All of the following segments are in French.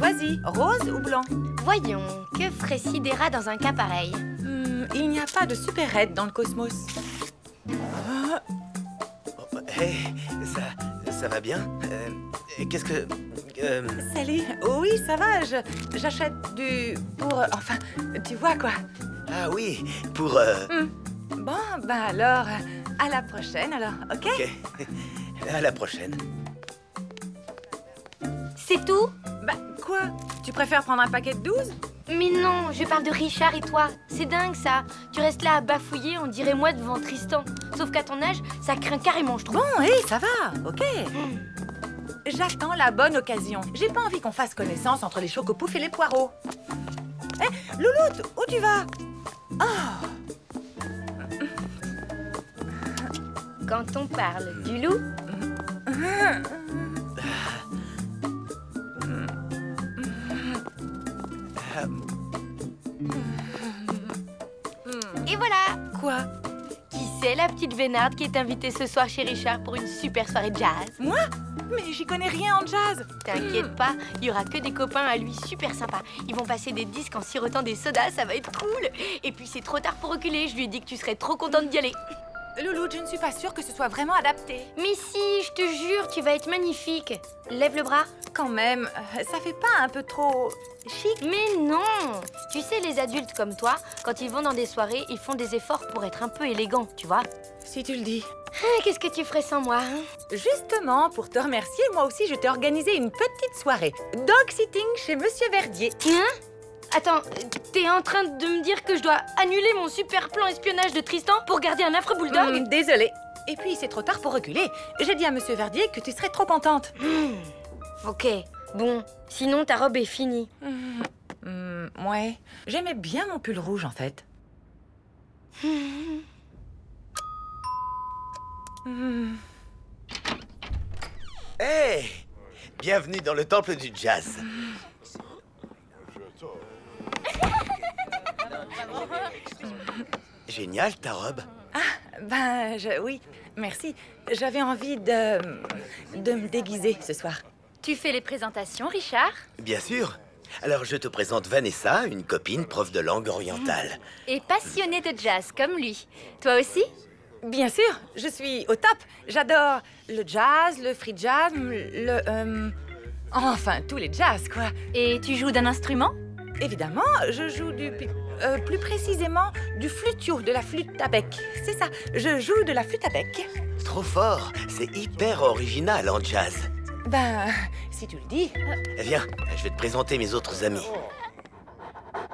Choisis, rose ou blanc? Voyons, que ferait Sidera dans un cas pareil? Il n'y a pas de super-aide dans le cosmos. Hey, ça va bien? Qu'est-ce que... Salut. Oui, ça va, j'achète pour... enfin, tu vois quoi. Ah oui, pour... Bon, ben alors, à la prochaine alors, ok? Ok, à la prochaine. C'est tout? Bah, quoi? Tu préfères prendre un paquet de 12? Mais non, je parle de Richard et toi. C'est dingue ça. Tu restes là à bafouiller, on dirait moi devant Tristan. Sauf qu'à ton âge, ça craint carrément, je trouve. Bon, ça va, ok. J'attends la bonne occasion. J'ai pas envie qu'on fasse connaissance entre les chocopoufs et les poireaux. Hé, Louloute, où tu vas? Oh! Quand on parle du loup, et voilà. Quoi? Qui c'est la petite vénarde qui est invitée ce soir chez Richard pour une super soirée de jazz? Moi? Mais j'y connais rien en jazz. T'inquiète pas, il y aura que des copains à lui super sympas. Ils vont passer des disques en sirotant des sodas, ça va être cool. Et puis c'est trop tard pour reculer, je lui ai dit que tu serais trop contente d'y aller. Louloute, je ne suis pas sûre que ce soit vraiment adapté. Mais si, je te jure, tu vas être magnifique. Lève le bras. Quand même, ça fait pas un peu trop chic? Mais non! Tu sais, les adultes comme toi, quand ils vont dans des soirées, ils font des efforts pour être un peu élégants, tu vois? Si tu le dis. Ah, qu'est-ce que tu ferais sans moi, hein? Justement, pour te remercier, moi aussi, je t'ai organisé une petite soirée. Dog sitting chez Monsieur Verdier. Hein? Attends, t'es en train de me dire que je dois annuler mon super plan espionnage de Tristan pour garder un affreux bulldog? Désolée. Et puis, c'est trop tard pour reculer. J'ai dit à Monsieur Verdier que tu serais trop contente. Ok, bon, sinon ta robe est finie. Ouais. J'aimais bien mon pull rouge, en fait. Hey! Bienvenue dans le temple du jazz. Génial, ta robe. Ben, oui, merci. J'avais envie de me déguiser ce soir. Tu fais les présentations, Richard? Bien sûr. Alors, je te présente Vanessa, une copine prof de langue orientale. Et passionnée de jazz, comme lui. Toi aussi? Bien sûr, je suis au top. J'adore le jazz, le free jazz, enfin, tous les jazz, quoi. Et tu joues d'un instrument? Évidemment, je joue plus précisément du flutio, de la flûte à bec. C'est ça, je joue de la flûte à bec. Trop fort. C'est hyper original en jazz. Ben, si tu le dis. Viens, je vais te présenter mes autres amis.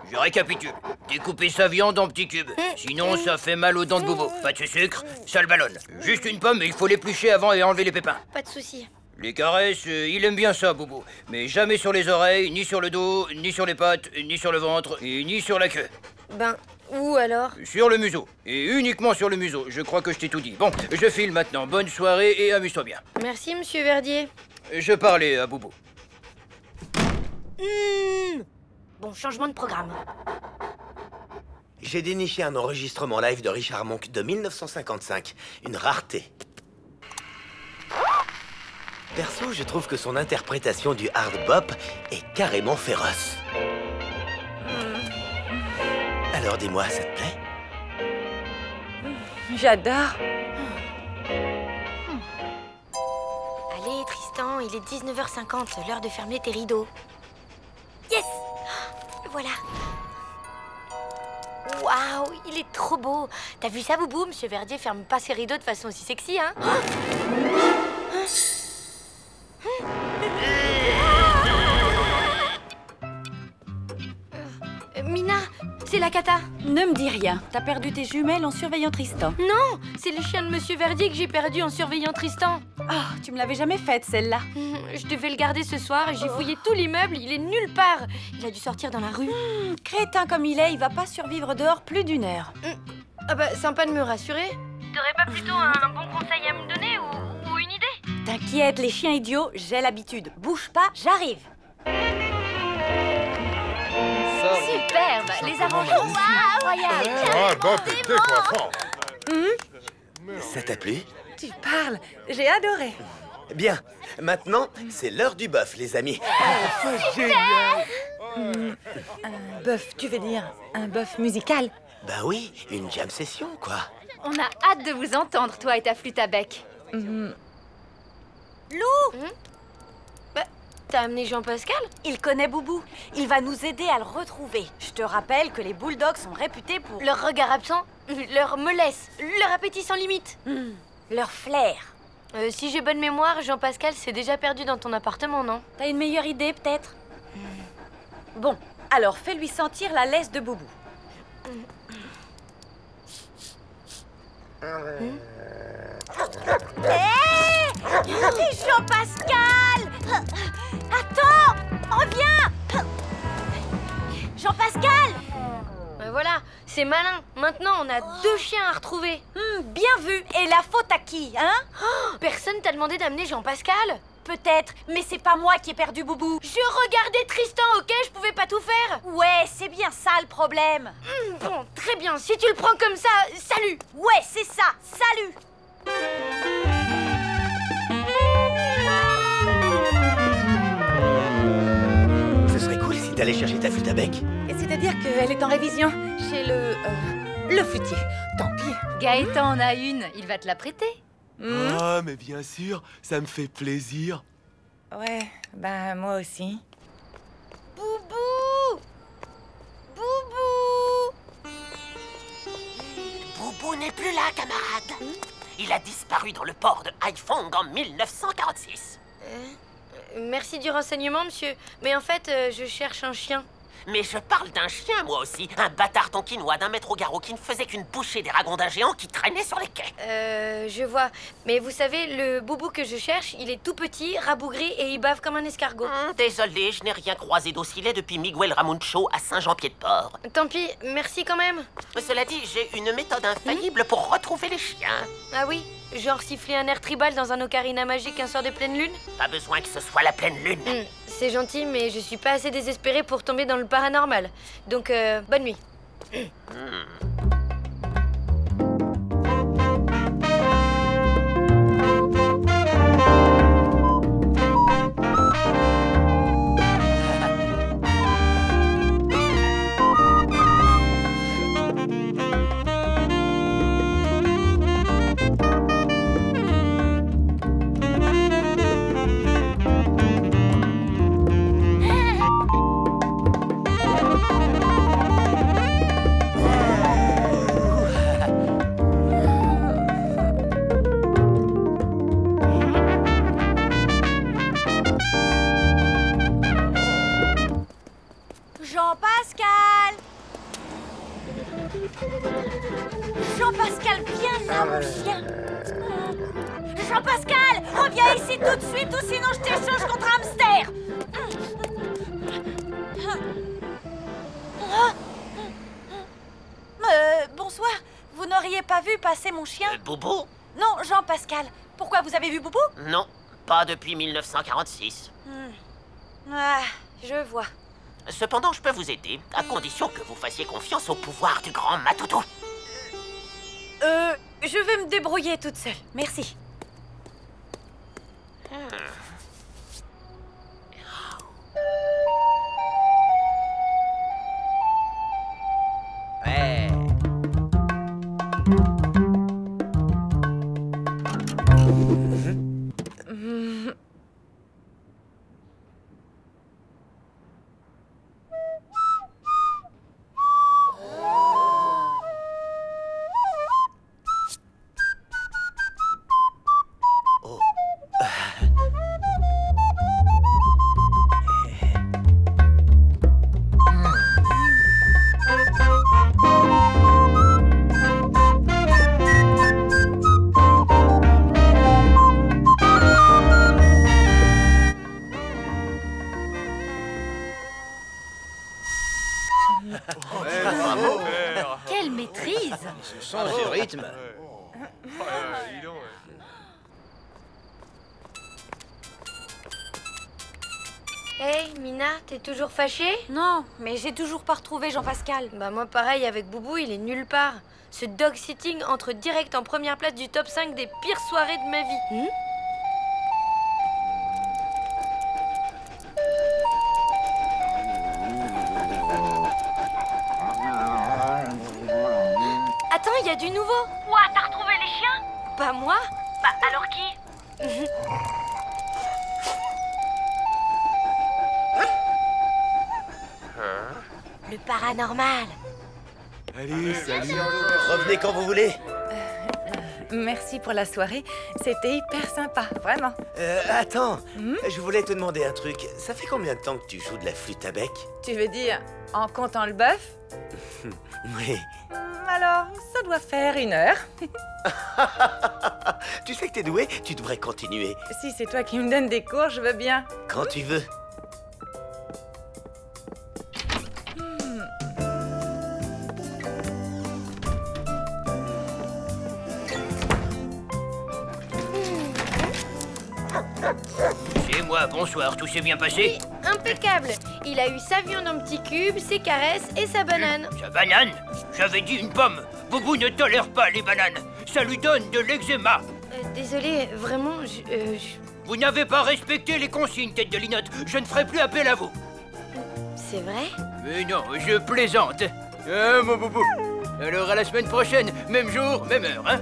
Je récapitule. Découper sa viande en petits cubes. Sinon, ça fait mal aux dents de Bobo. Pas de sucre, ça le ballonne. Juste une pomme, mais il faut l'éplucher avant et enlever les pépins. Pas de souci. Les caresses, il aime bien ça, Bobo. Mais jamais sur les oreilles, ni sur le dos, ni sur les pattes, ni sur le ventre, et ni sur la queue. Ben, où alors? Sur le museau. Et uniquement sur le museau. Je crois que je t'ai tout dit. Bon, je file maintenant. Bonne soirée et amuse-toi bien. Merci, Monsieur Verdier. Je parlais à Bobo. Bon, changement de programme. J'ai déniché un enregistrement live de Richard Monk de 1955. Une rareté. Perso, je trouve que son interprétation du hard bop est carrément féroce. Alors dis-moi, ça te plaît? J'adore. Allez, Tristan, il est 19h50, l'heure de fermer tes rideaux. Yes! Voilà. Waouh, il est trop beau. T'as vu ça, Boubou? Monsieur Verdier ferme pas ses rideaux de façon aussi sexy, hein? Mina, c'est la cata. Ne me dis rien. T'as perdu tes jumelles en surveillant Tristan. Non, c'est le chien de Monsieur Verdier que j'ai perdu en surveillant Tristan. Oh, tu me l'avais jamais faite, celle-là. Je devais le garder ce soir et j'ai fouillé tout l'immeuble, il est nulle part. Il a dû sortir dans la rue. Crétin comme il est, il va pas survivre dehors plus d'une heure. Ah bah, sympa de me rassurer. T'aurais pas plutôt un bon conseil à me donner ou une idée? T'inquiète, les chiens idiots, j'ai l'habitude. Bouge pas, j'arrive. Superbe, les arrangements. Waouh, Ah, bah, t'es coiffant. Ça t'a plu? Tu parles, j'ai adoré. Bien, maintenant, c'est l'heure du bœuf, les amis. Un bœuf, tu veux dire un bœuf musical? Bah oui, une jam session, quoi. On a hâte de vous entendre, toi et ta flûte à bec. Lou Bah, t'as amené Jean-Pascal? Il connaît Boubou. Il va nous aider à le retrouver. Je te rappelle que les bulldogs sont réputés pour Leur regard absent, leur mollesse, leur appétit sans limite. leur flair. Si j'ai bonne mémoire, Jean-Pascal s'est déjà perdu dans ton appartement, non? T'as une meilleure idée, peut-être? Bon, alors fais-lui sentir la laisse de Boubou. Jean-Pascal! Attends! Reviens! Jean-Pascal! Voilà, c'est malin. Maintenant, on a 2 chiens à retrouver. Bien vu! Et la faute à qui, hein? Personne t'a demandé d'amener Jean-Pascal? Peut-être, mais c'est pas moi qui ai perdu Boubou. Je regardais Tristan, ok? Je pouvais pas tout faire. Ouais, c'est bien ça le problème. Bon, très bien. Si tu le prends comme ça, salut! Ouais, c'est ça. Salut! Ce serait cool si t'allais chercher ta flûte à bec. Et c'est-à-dire qu'elle est en révision chez le flûtier. Tant pis. Gaëtan en a une, il va te la prêter. Ah, mais bien sûr, ça me fait plaisir. Ouais, bah moi aussi. Boubou! Boubou! Boubou n'est plus là, camarade. Il a disparu dans le port de Haiphong en 1946. Merci du renseignement, monsieur. Mais en fait, je cherche un chien. Mais je parle d'un chien, moi aussi. Un bâtard tonkinois d'1 mètre au garrot qui ne faisait qu'une bouchée des ragondins géants qui traînaient sur les quais. Je vois. Mais vous savez, le boubou que je cherche, il est tout petit, rabougri et il bave comme un escargot. Désolé, je n'ai rien croisé d'aussi laid depuis Miguel Ramuncho à Saint-Jean-Pied-de-Port. Tant pis, merci quand même. Cela dit, j'ai une méthode infaillible pour retrouver les chiens. Ah oui? Genre siffler un air tribal dans un ocarina magique un soir de pleine lune? Pas besoin que ce soit la pleine lune. C'est gentil, mais je suis pas assez désespérée pour tomber dans le paranormal. Donc, bonne nuit. Jean-Pascal! Jean-Pascal, viens là, mon chien! Jean-Pascal, reviens ici tout de suite ou sinon je t'échange contre un hamster! Bonsoir, vous n'auriez pas vu passer mon chien? Boubou? Non, Jean-Pascal. Pourquoi, vous avez vu Boubou? Non, pas depuis 1946. Ah, je vois. Cependant, je peux vous aider, à condition que vous fassiez confiance au pouvoir du grand Matoutou. Je vais me débrouiller toute seule. Merci. Ouais. Quelle maîtrise! Ce sens du rythme. Hey, Mina, t'es toujours fâchée? Non, mais j'ai toujours pas retrouvé Jean-Pascal. Bah moi pareil, avec Boubou, il est nulle part. Ce dog sitting entre direct en première place du top 5 des pires soirées de ma vie. il y a du nouveau. Quoi, t'as retrouvé les chiens? Pas moi. Bah, alors qui? Le paranormal. Allez, salut. Revenez quand vous voulez. Merci pour la soirée. C'était hyper sympa, vraiment. Attends, je voulais te demander un truc. Ça fait combien de temps que tu joues de la flûte à bec? Tu veux dire en comptant le bœuf? Oui. Alors, ça doit faire 1 heure. Tu sais que t'es doué, tu devrais continuer. Si c'est toi qui me donnes des cours, je veux bien. Quand tu veux. C'est moi, bonsoir, tout s'est bien passé? Impeccable. Il a eu sa viande en petits cubes, ses caresses et sa banane. Sa banane? J'avais dit une pomme. Boubou ne tolère pas les bananes. Ça lui donne de l'eczéma. Désolé, vraiment, Vous n'avez pas respecté les consignes, tête de linotte. Je ne ferai plus appel à vous. C'est vrai? Mais non, je plaisante. Ah, mon boubou. Alors à la semaine prochaine, même jour, même heure, hein?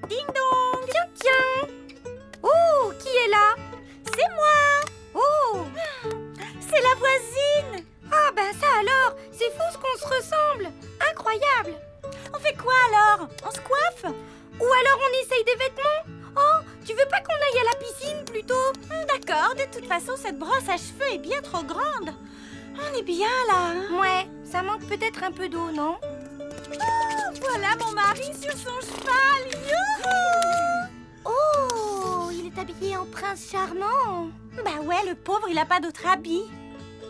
Ding dong! Tiens, tiens! Oh, qui est là? C'est moi! Oh! C'est la voisine! Ah ben ça alors, c'est fou ce qu'on se ressemble. Incroyable. On fait quoi alors? On se coiffe? Ou alors on essaye des vêtements. Oh, tu veux pas qu'on aille à la piscine plutôt? D'accord, de toute façon, cette brosse à cheveux est bien trop grande. On est bien là, hein? Ouais, ça manque peut-être un peu d'eau, non? Voilà mon mari sur son cheval! Youhou! Oh, il est habillé en prince charmant. Bah ouais, le pauvre, il a pas d'autre habit.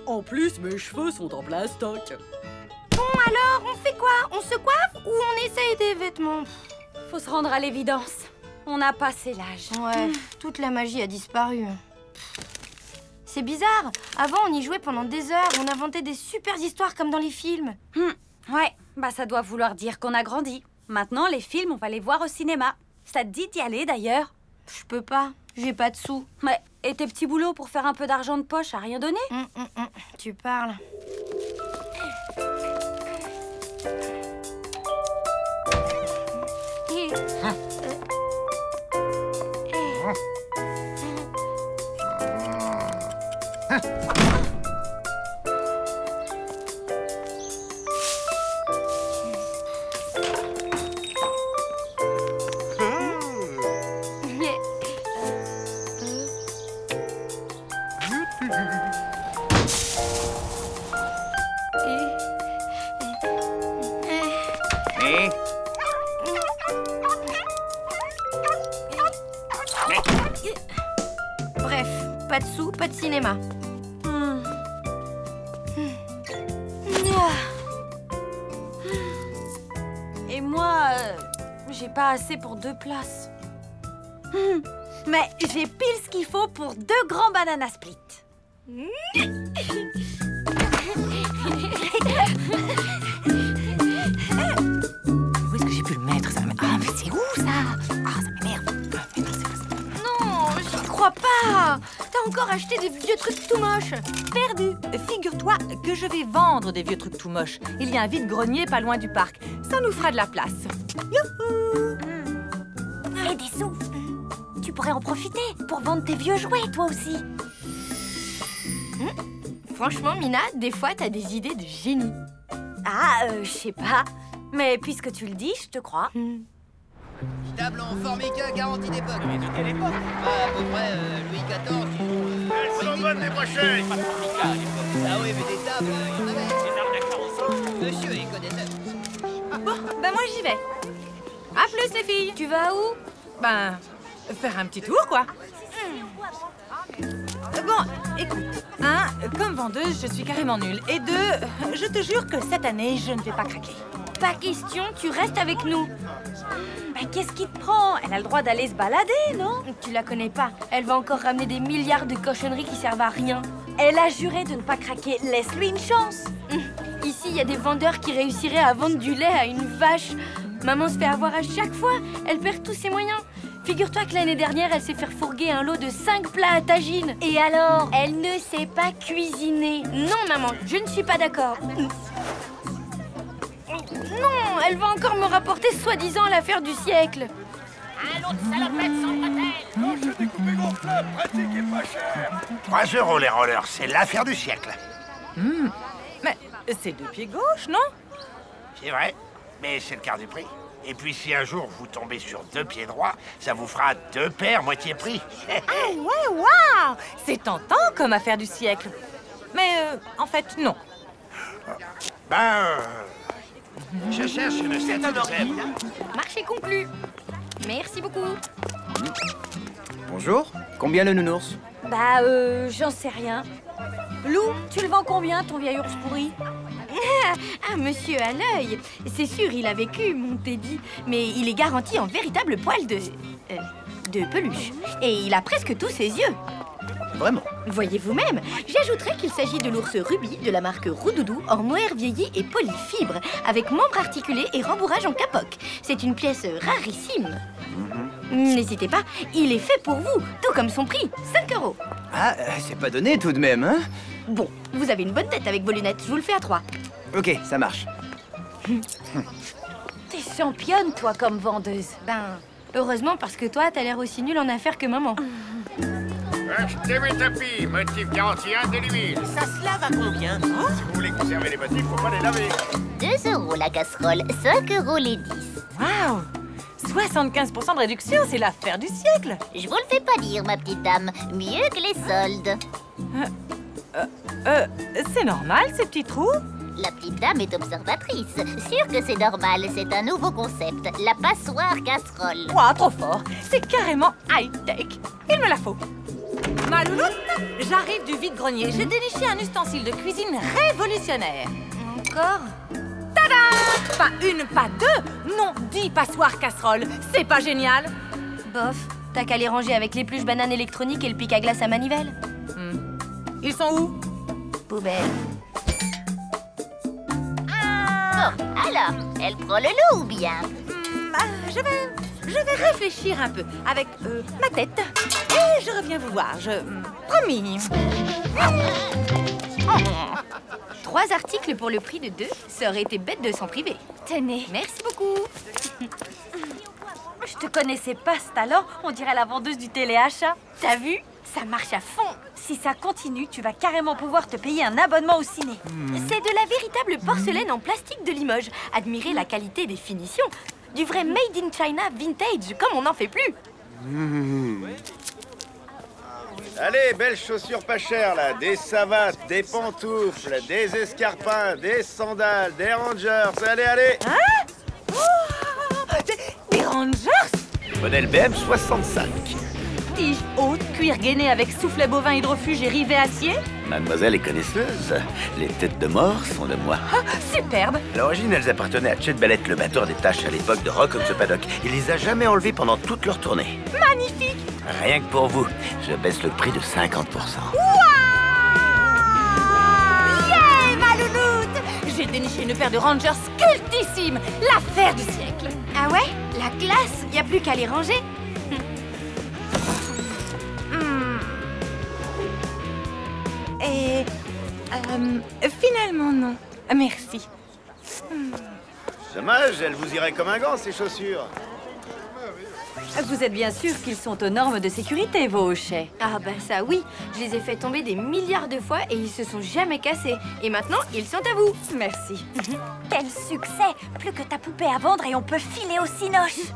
En plus, mes cheveux sont en plastoc. Bon alors, on fait quoi? On se coiffe ou on essaye des vêtements? Faut se rendre à l'évidence. On a passé l'âge. Ouais, toute la magie a disparu. C'est bizarre. Avant, on y jouait pendant des heures. On inventait des super histoires comme dans les films. Ouais, bah ça doit vouloir dire qu'on a grandi. Maintenant, les films, on va les voir au cinéma. Ça te dit d'y aller d'ailleurs? Je peux pas. J'ai pas de sous. Ouais, et tes petits boulots pour faire un peu d'argent de poche à rien donné? Tu parles. Bref, pas de sous, pas de cinéma. Et moi, j'ai pas assez pour 2 places. Mais j'ai pile ce qu'il faut pour 2 grands banana split. Où est-ce que j'ai pu le mettre ça? Ah, mais c'est où ça? Ah, ça m'énerve. Mais non, c'est pas ça. Non, j'y crois pas. T'as encore acheté des vieux trucs tout moches. Perdu. Figure-toi que je vais vendre des vieux trucs tout moches. Il y a un vide-grenier pas loin du parc. Ça nous fera de la place. Youhou! fait des sous. Tu pourrais en profiter pour vendre tes vieux jouets, toi aussi. Franchement, Mina, des fois, t'as des idées de génie. Ah, je sais pas. Mais puisque tu le dis, je te crois. Table en formica garantie d'époque. Mais de quelle époque? À peu près Louis XIV. Elles sont bonnes, les brochettes. Pas de formica à l'époque. Ah oui, mais des tables, il y en avait. Des arnaqueurs aussi. Monsieur est connaisseur. Bon, ben moi j'y vais. À plus les filles. Tu vas où? Ben, faire un petit tour quoi. Bon, écoute, comme vendeuse, je suis carrément nulle. Et deux, je te jure que cette année, je ne vais pas craquer. Pas question, tu restes avec nous. Mais qu'est-ce qui te prend? Elle a le droit d'aller se balader, non? Tu la connais pas. Elle va encore ramener des milliards de cochonneries qui servent à rien. Elle a juré de ne pas craquer. Laisse-lui une chance. Ici, il y a des vendeurs qui réussiraient à vendre du lait à une vache. Maman se fait avoir à chaque fois. Elle perd tous ses moyens. Figure-toi que l'année dernière, elle s'est fait fourguer un lot de 5 plats à tagine. Et alors? Elle ne sait pas cuisiner. Non, maman, je ne suis pas d'accord. Non, elle va encore me rapporter soi-disant l'affaire du siècle. Un lot de salopettes sans bretelles. Découpé gonflable, pratique et pas cher. 3 € les rollers, c'est l'affaire du siècle. Mais c'est 2 pieds gauche, non? C'est vrai, mais c'est le quart du prix. Et puis si un jour vous tombez sur 2 pieds droits, ça vous fera 2 paires moitié prix. Ah ouais, waouh! C'est tentant comme affaire du siècle. Mais en fait, non. Je cherche une certaine Marché conclu. Merci beaucoup. Bonjour, combien le nounours? Bah, j'en sais rien. Lou, tu le vends combien, ton vieil ours pourri? Ah, monsieur à l'œil. C'est sûr, il a vécu, mon Teddy. Mais il est garanti en véritable poil de peluche. Et il a presque tous ses yeux. Vraiment? Voyez vous-même. J'ajouterais qu'il s'agit de l'ours Ruby de la marque Roudoudou en mohair vieilli et polyfibre, avec membres articulés et rembourrage en capoc. C'est une pièce rarissime. N'hésitez pas, il est fait pour vous, tout comme son prix, 5 €. Ah, c'est pas donné tout de même, hein? Bon, vous avez une bonne tête avec vos lunettes, je vous le fais à 3. Ok, ça marche. T'es championne, toi, comme vendeuse. Ben, heureusement parce que toi, t'as l'air aussi nul en affaires que maman. Achetez mes tapis, motif garanti indélébile. Ça se lave à combien? Si vous voulez conserver les motifs, faut pas les laver. 2 € la casserole, 5 € les 10. Waouh! 75% de réduction, c'est l'affaire du siècle. Je vous le fais pas dire, ma petite dame. Mieux que les soldes. C'est normal, ces petits trous? La petite dame est observatrice. Sûr que c'est normal, c'est un nouveau concept. La passoire casserole. Ouah, trop fort. C'est carrément high-tech. Il me la faut. Ma louloute, j'arrive du vide-grenier. J'ai déniché un ustensile de cuisine révolutionnaire. Encore? Tada! Pas une, pas deux, non, 10 passoires casseroles. C'est pas génial? Bof, t'as qu'à les ranger avec l'épluche banane électronique et le pic à glace à manivelle. Ils sont où? Poubelle. Alors, elle prend le lot ou bien? Je vais réfléchir un peu avec ma tête. Et je reviens vous voir, promis. 3 articles pour le prix de 2, ça aurait été bête de s'en priver. Tenez. Merci beaucoup. Je te connaissais pas, ce talent. On dirait la vendeuse du téléachat. T'as vu? Ça marche à fond. Si ça continue, tu vas carrément pouvoir te payer un abonnement au ciné. C'est de la véritable porcelaine en plastique de Limoges. Admirez la qualité des finitions. Du vrai made in China vintage, comme on n'en fait plus. Allez, belles chaussures pas chères, là. Des savates, des pantoufles, des escarpins, des sandales, des rangers. Allez, allez. Des Rangers? Modèle BM 65. Tige haute, cuir gainé avec soufflet bovin hydrofuge et rivet acier? Mademoiselle est connaisseuse. Les têtes de mort sont de moi. Ah, superbe! À l'origine, elles appartenaient à Chet Ballett, le batteur des Tâches à l'époque de Rock on the Paddock. Il les a jamais enlevées pendant toute leur tournée. Magnifique! Rien que pour vous, je baisse le prix de 50%. Yeah, ma louloute! J'ai déniché une paire de Rangers cultissimes, l'affaire du siècle. Ah ouais? La classe? Y a plus qu'à les ranger. Et finalement non. Merci. Dommage, elles vous iraient comme un gant, ces chaussures. Vous êtes bien sûr qu'ils sont aux normes de sécurité, vos hochets. Ah bah ça oui, je les ai fait tomber des milliards de fois et ils se sont jamais cassés. Et maintenant, ils sont à vous. Merci. Quel succès! Plus que ta poupée à vendre et on peut filer au cinoche.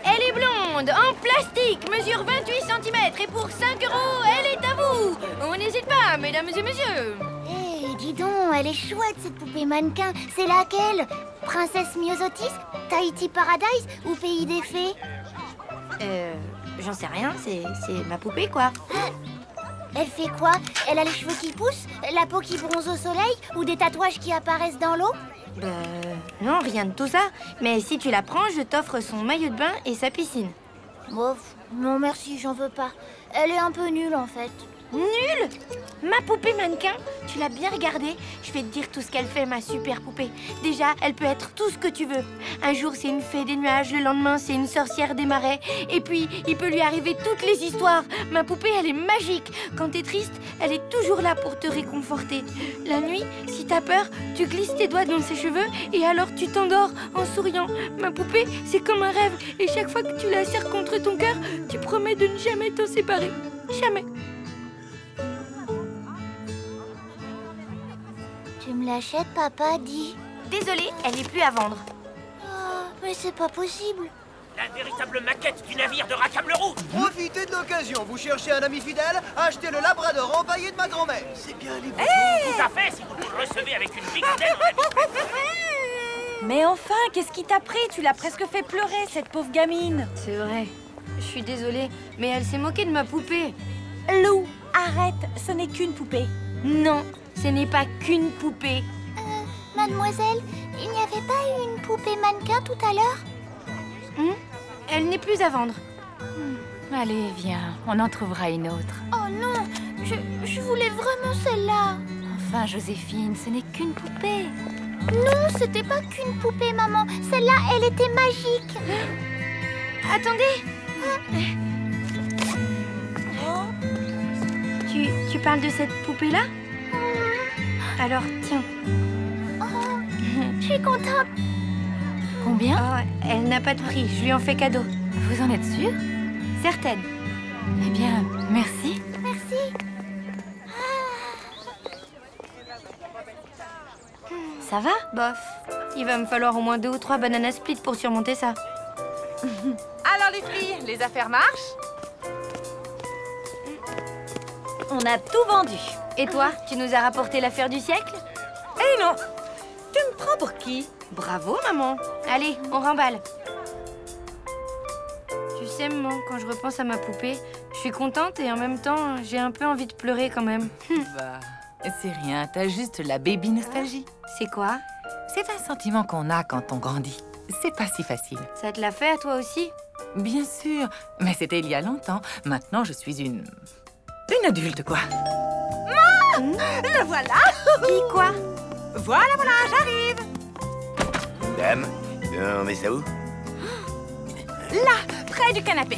Elle est blonde, en plastique, mesure 28 cm et pour 5 €, elle est à vous. On n'hésite pas, mesdames et messieurs. Hé, dis donc, elle est chouette cette poupée mannequin. C'est laquelle? Princesse Myosotis, Tahiti Paradise ou Pays des Fées? J'en sais rien, c'est ma poupée quoi. Elle fait quoi? Elle a les cheveux qui poussent, la peau qui bronze au soleil ou des tatouages qui apparaissent dans l'eau? Non, rien de tout ça. Mais si tu la prends, je t'offre son maillot de bain et sa piscine. Bof, non merci, j'en veux pas. Elle est un peu nulle en fait. Nulle? Ma poupée mannequin? Tu l'as bien regardée? Je vais te dire tout ce qu'elle fait, ma super poupée. Déjà, elle peut être tout ce que tu veux. Un jour, c'est une fée des nuages, le lendemain, c'est une sorcière des marais. Et puis, il peut lui arriver toutes les histoires. Ma poupée, elle est magique. Quand t'es triste, elle est toujours là pour te réconforter. La nuit, si t'as peur, tu glisses tes doigts dans ses cheveux et alors tu t'endors en souriant. Ma poupée, c'est comme un rêve. Et chaque fois que tu la serres contre ton cœur, tu promets de ne jamais t'en séparer. Jamais. Tu me l'achètes, papa, dis. Désolée, elle n'est plus à vendre. Oh, mais c'est pas possible. La véritable maquette du navire de Rackham le Rouge. Profitez de l'occasion. Vous cherchez un ami fidèle? Achetez le labrador empaillé de ma grand-mère. C'est bien les Tout à fait, si vous le recevez avec une bigoudelle dans la vie. Mais enfin, qu'est-ce qui t'a pris? Tu l'as presque fait pleurer, cette pauvre gamine. C'est vrai. Je suis désolée, mais elle s'est moquée de ma poupée. Lou, arrête, ce n'est qu'une poupée. Non, ce n'est pas qu'une poupée. Mademoiselle, il n'y avait pas eu une poupée mannequin tout à l'heure? Elle n'est plus à vendre. Allez, viens, on en trouvera une autre. Oh non, je voulais vraiment celle-là. Enfin, Joséphine, ce n'est qu'une poupée. Non, c'était pas qu'une poupée, maman. Celle-là, elle était magique. Attendez. Tu parles de cette poupée-là? Alors, tiens. Oh, je suis contente. Combien? Oh, elle n'a pas de prix, je lui en fais cadeau. Vous en êtes sûre? Certaine. Eh bien, merci. Merci. Ça va? Bof. Il va me falloir au moins 2 ou 3 bananas split pour surmonter ça. Alors les filles, les affaires marchent? On a tout vendu. Et toi, tu nous as rapporté l'affaire du siècle? Eh non! Tu me prends pour qui? Bravo, maman. Allez, on remballe. Tu sais, maman, quand je repense à ma poupée, je suis contente et en même temps, j'ai un peu envie de pleurer quand même. Bah, c'est rien, t'as juste la baby nostalgie. C'est quoi? C'est un sentiment qu'on a quand on grandit. C'est pas si facile. Ça te l'a fait à toi aussi? Bien sûr, mais c'était il y a longtemps. Maintenant, je suis une adulte, quoi. Le voilà! Qui, quoi? Voilà, j'arrive. Dame, on met ça où? Là, près du canapé.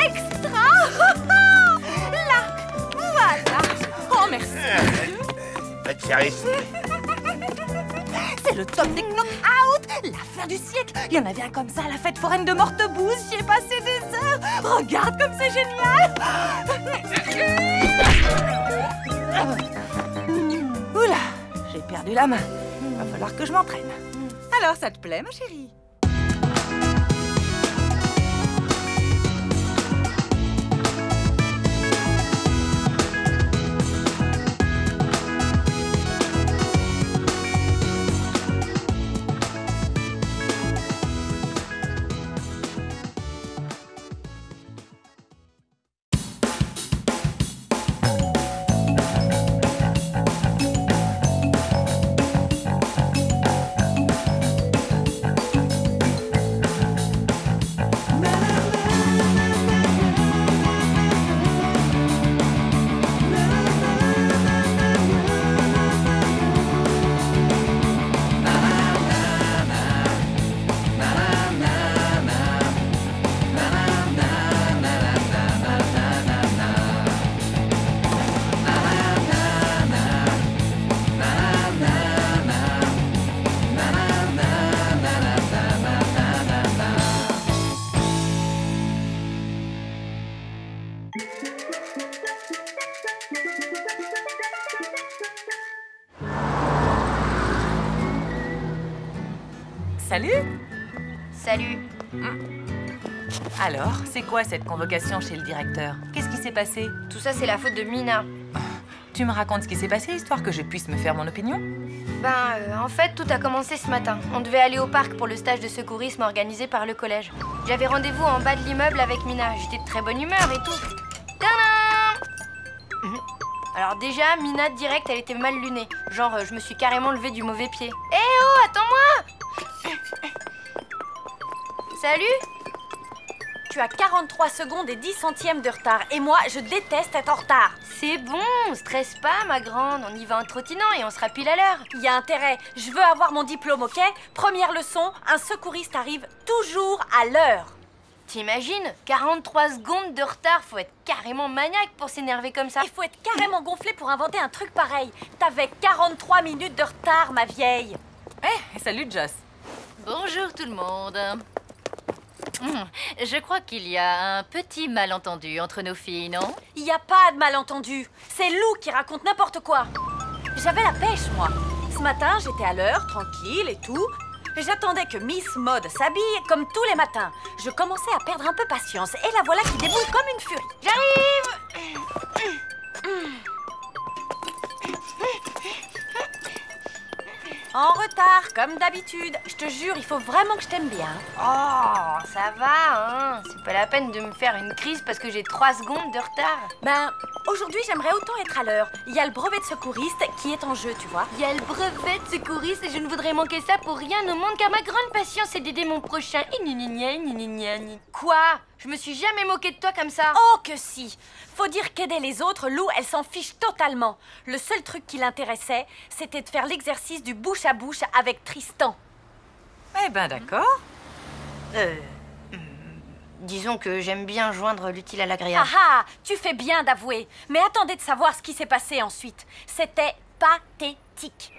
Extra! Là, voilà. Oh, merci. Pas de service. C'est le top des knock-out, l'affaire du siècle. Il y en avait un comme ça à la fête foraine de Mortebouze. J'y ai passé des heures. Regarde comme c'est génial. Oula, j'ai perdu la main. Va falloir que je m'entraîne. Alors, ça te plaît, ma chérie? Salut. Salut. Alors, c'est quoi cette convocation chez le directeur? Qu'est-ce qui s'est passé? Tout ça, c'est la faute de Mina. Tu me racontes ce qui s'est passé, histoire que je puisse me faire mon opinion? En fait, tout a commencé ce matin. On devait aller au parc pour le stage de secourisme organisé par le collège. J'avais rendez-vous en bas de l'immeuble avec Mina. J'étais de très bonne humeur et tout. Tadam! Alors déjà, Mina, direct, elle était mal lunée. Genre, je me suis carrément levée du mauvais pied. Eh oh, attends-moi! Salut? Tu as 43 secondes et 10 centièmes de retard. Et moi, je déteste être en retard. C'est bon, stresse pas, ma grande. On y va en trottinant et on sera pile à l'heure. Il y a intérêt. Je veux avoir mon diplôme, ok? Première leçon, un secouriste arrive toujours à l'heure. T'imagines? 43 secondes de retard, faut être carrément maniaque pour s'énerver comme ça. Il faut être carrément gonflé pour inventer un truc pareil. T'avais 43 minutes de retard, ma vieille. Salut Joss. Bonjour tout le monde. Je crois qu'il y a un petit malentendu entre nos filles, non? Il n'y a pas de malentendu. C'est Lou qui raconte n'importe quoi. J'avais la pêche, moi. Ce matin, j'étais à l'heure, tranquille et tout. J'attendais que Miss Mode s'habille comme tous les matins. Je commençais à perdre un peu patience. Et la voilà qui déboule comme une furie. J'arrive! En retard, comme d'habitude. Je te jure, il faut vraiment que je t'aime bien. Oh, ça va, hein. C'est pas la peine de me faire une crise parce que j'ai 3 secondes de retard. Aujourd'hui, j'aimerais autant être à l'heure. Il y a le brevet de secouriste qui est en jeu, tu vois. Il y a le brevet de secouriste et je ne voudrais manquer ça pour rien au monde car ma grande passion, c'est d'aider mon prochain. Quoi? Je me suis jamais moquée de toi comme ça. Oh que si! Faut dire qu'aider les autres, Lou, elle s'en fiche totalement. Le seul truc qui l'intéressait, c'était de faire l'exercice du bouche à bouche avec Tristan. Eh ben d'accord. Disons que j'aime bien joindre l'utile à l'agréable. Ah ah! Tu fais bien d'avouer. Mais attendez de savoir ce qui s'est passé ensuite. C'était pathétique.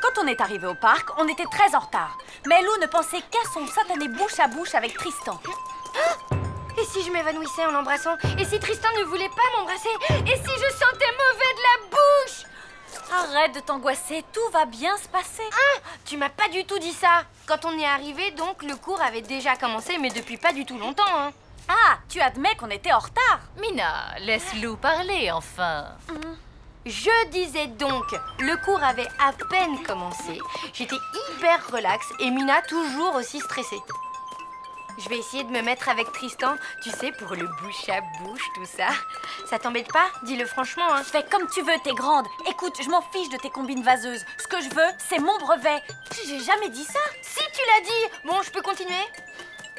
Quand on est arrivé au parc, on était très en retard. Mais Lou ne pensait qu'à son satané bouche à bouche avec Tristan. Et si je m'évanouissais en l'embrassant? Et si Tristan ne voulait pas m'embrasser? Et si je sentais mauvais de la bouche? Arrête de t'angoisser, tout va bien se passer. Tu m'as pas du tout dit ça. Quand on est arrivé, donc, le cours avait déjà commencé, mais depuis pas du tout longtemps, hein. Ah, tu admets qu'on était en retard? Mina, laisse Lou parler, enfin. Je disais donc, le cours avait à peine commencé. J'étais hyper relax et Mina toujours aussi stressée. Je vais essayer de me mettre avec Tristan, tu sais, pour le bouche à bouche, tout ça. Ça t'embête pas? Dis-le franchement, hein. Fais comme tu veux, t'es grande. Écoute, je m'en fiche de tes combines vaseuses. Ce que je veux, c'est mon brevet. J'ai jamais dit ça. Si, tu l'as dit. Bon, je peux continuer?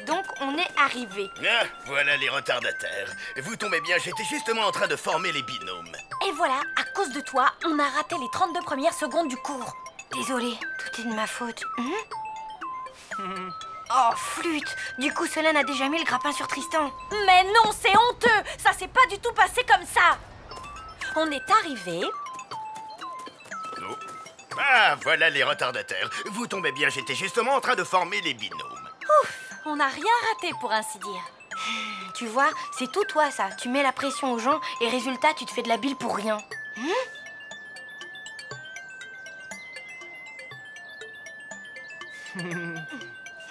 Donc, on est arrivé. Ah, voilà les retardataires. Vous tombez bien, j'étais justement en train de former les binômes. Et voilà, à cause de toi, on a raté les 32 premières secondes du cours. Désolée, tout est de ma faute. Oh, flûte! Du coup, Solène a déjà mis le grappin sur Tristan. Mais non, c'est honteux! Ça s'est pas du tout passé comme ça! On est arrivé. Oh. Ah, voilà les retardataires. Vous tombez bien, j'étais justement en train de former les binômes. Ouf! On n'a rien raté, pour ainsi dire. Tu vois, c'est tout toi, ça. Tu mets la pression aux gens et résultat, tu te fais de la bile pour rien.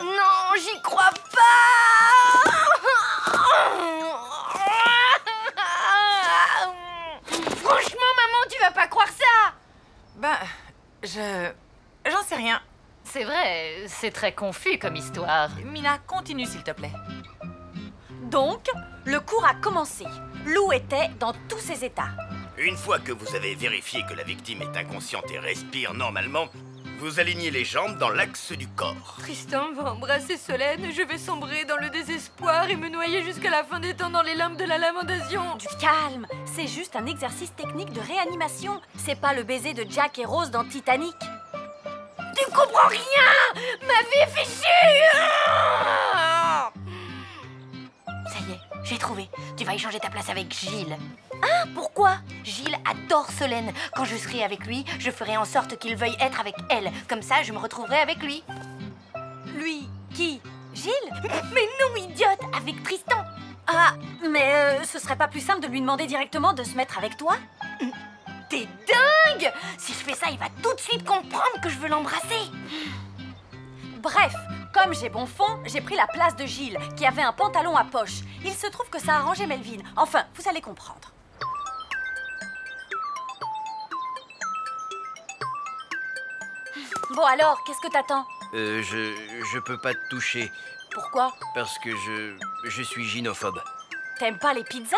Non, j'y crois pas! Franchement, maman, tu vas pas croire ça! J'en sais rien. C'est vrai, c'est très confus comme histoire. Mina, continue s'il te plaît. Donc, le cours a commencé. Lou était dans tous ses états. Une fois que vous avez vérifié que la victime est inconsciente et respire normalement, vous alignez les jambes dans l'axe du corps. Tristan va embrasser Solène, je vais sombrer dans le désespoir et me noyer jusqu'à la fin des temps dans les limbes de la lamentation. Du calme, c'est juste un exercice technique de réanimation. C'est pas le baiser de Jack et Rose dans Titanic. Tu comprends rien! Ma vie est fichue! Ça y est, j'ai trouvé. Tu vas échanger ta place avec Gilles. Ah, pourquoi? Gilles adore Solène. Quand je serai avec lui, je ferai en sorte qu'il veuille être avec elle. Comme ça, je me retrouverai avec lui. Lui? Qui? Gilles? Mais non, idiote! Avec Tristan. Ah, mais ce serait pas plus simple de lui demander directement de se mettre avec toi? T'es dingue! Si je fais ça, il va tout de suite comprendre que je veux l'embrasser. Bref, comme j'ai bon fond, j'ai pris la place de Gilles, qui avait un pantalon à poche. Il se trouve que ça a arrangé Melvin. Enfin, vous allez comprendre. Bon alors, qu'est-ce que t'attends? Je peux pas te toucher. Pourquoi? Parce que je suis gynophobe. T'aimes pas les pizzas?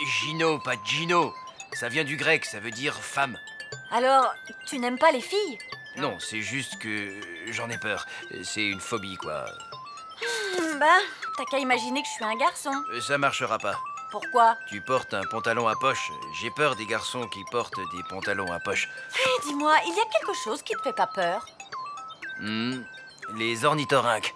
Gino, pas Gino. Ça vient du grec, ça veut dire femme. Alors, tu n'aimes pas les filles? Non, c'est juste que j'en ai peur. C'est une phobie, quoi. Bah, t'as qu'à imaginer que je suis un garçon. Ça marchera pas. Pourquoi? Tu portes un pantalon à poche. J'ai peur des garçons qui portent des pantalons à poche. Hé, dis-moi, il y a quelque chose qui te fait pas peur? Les ornithorynques.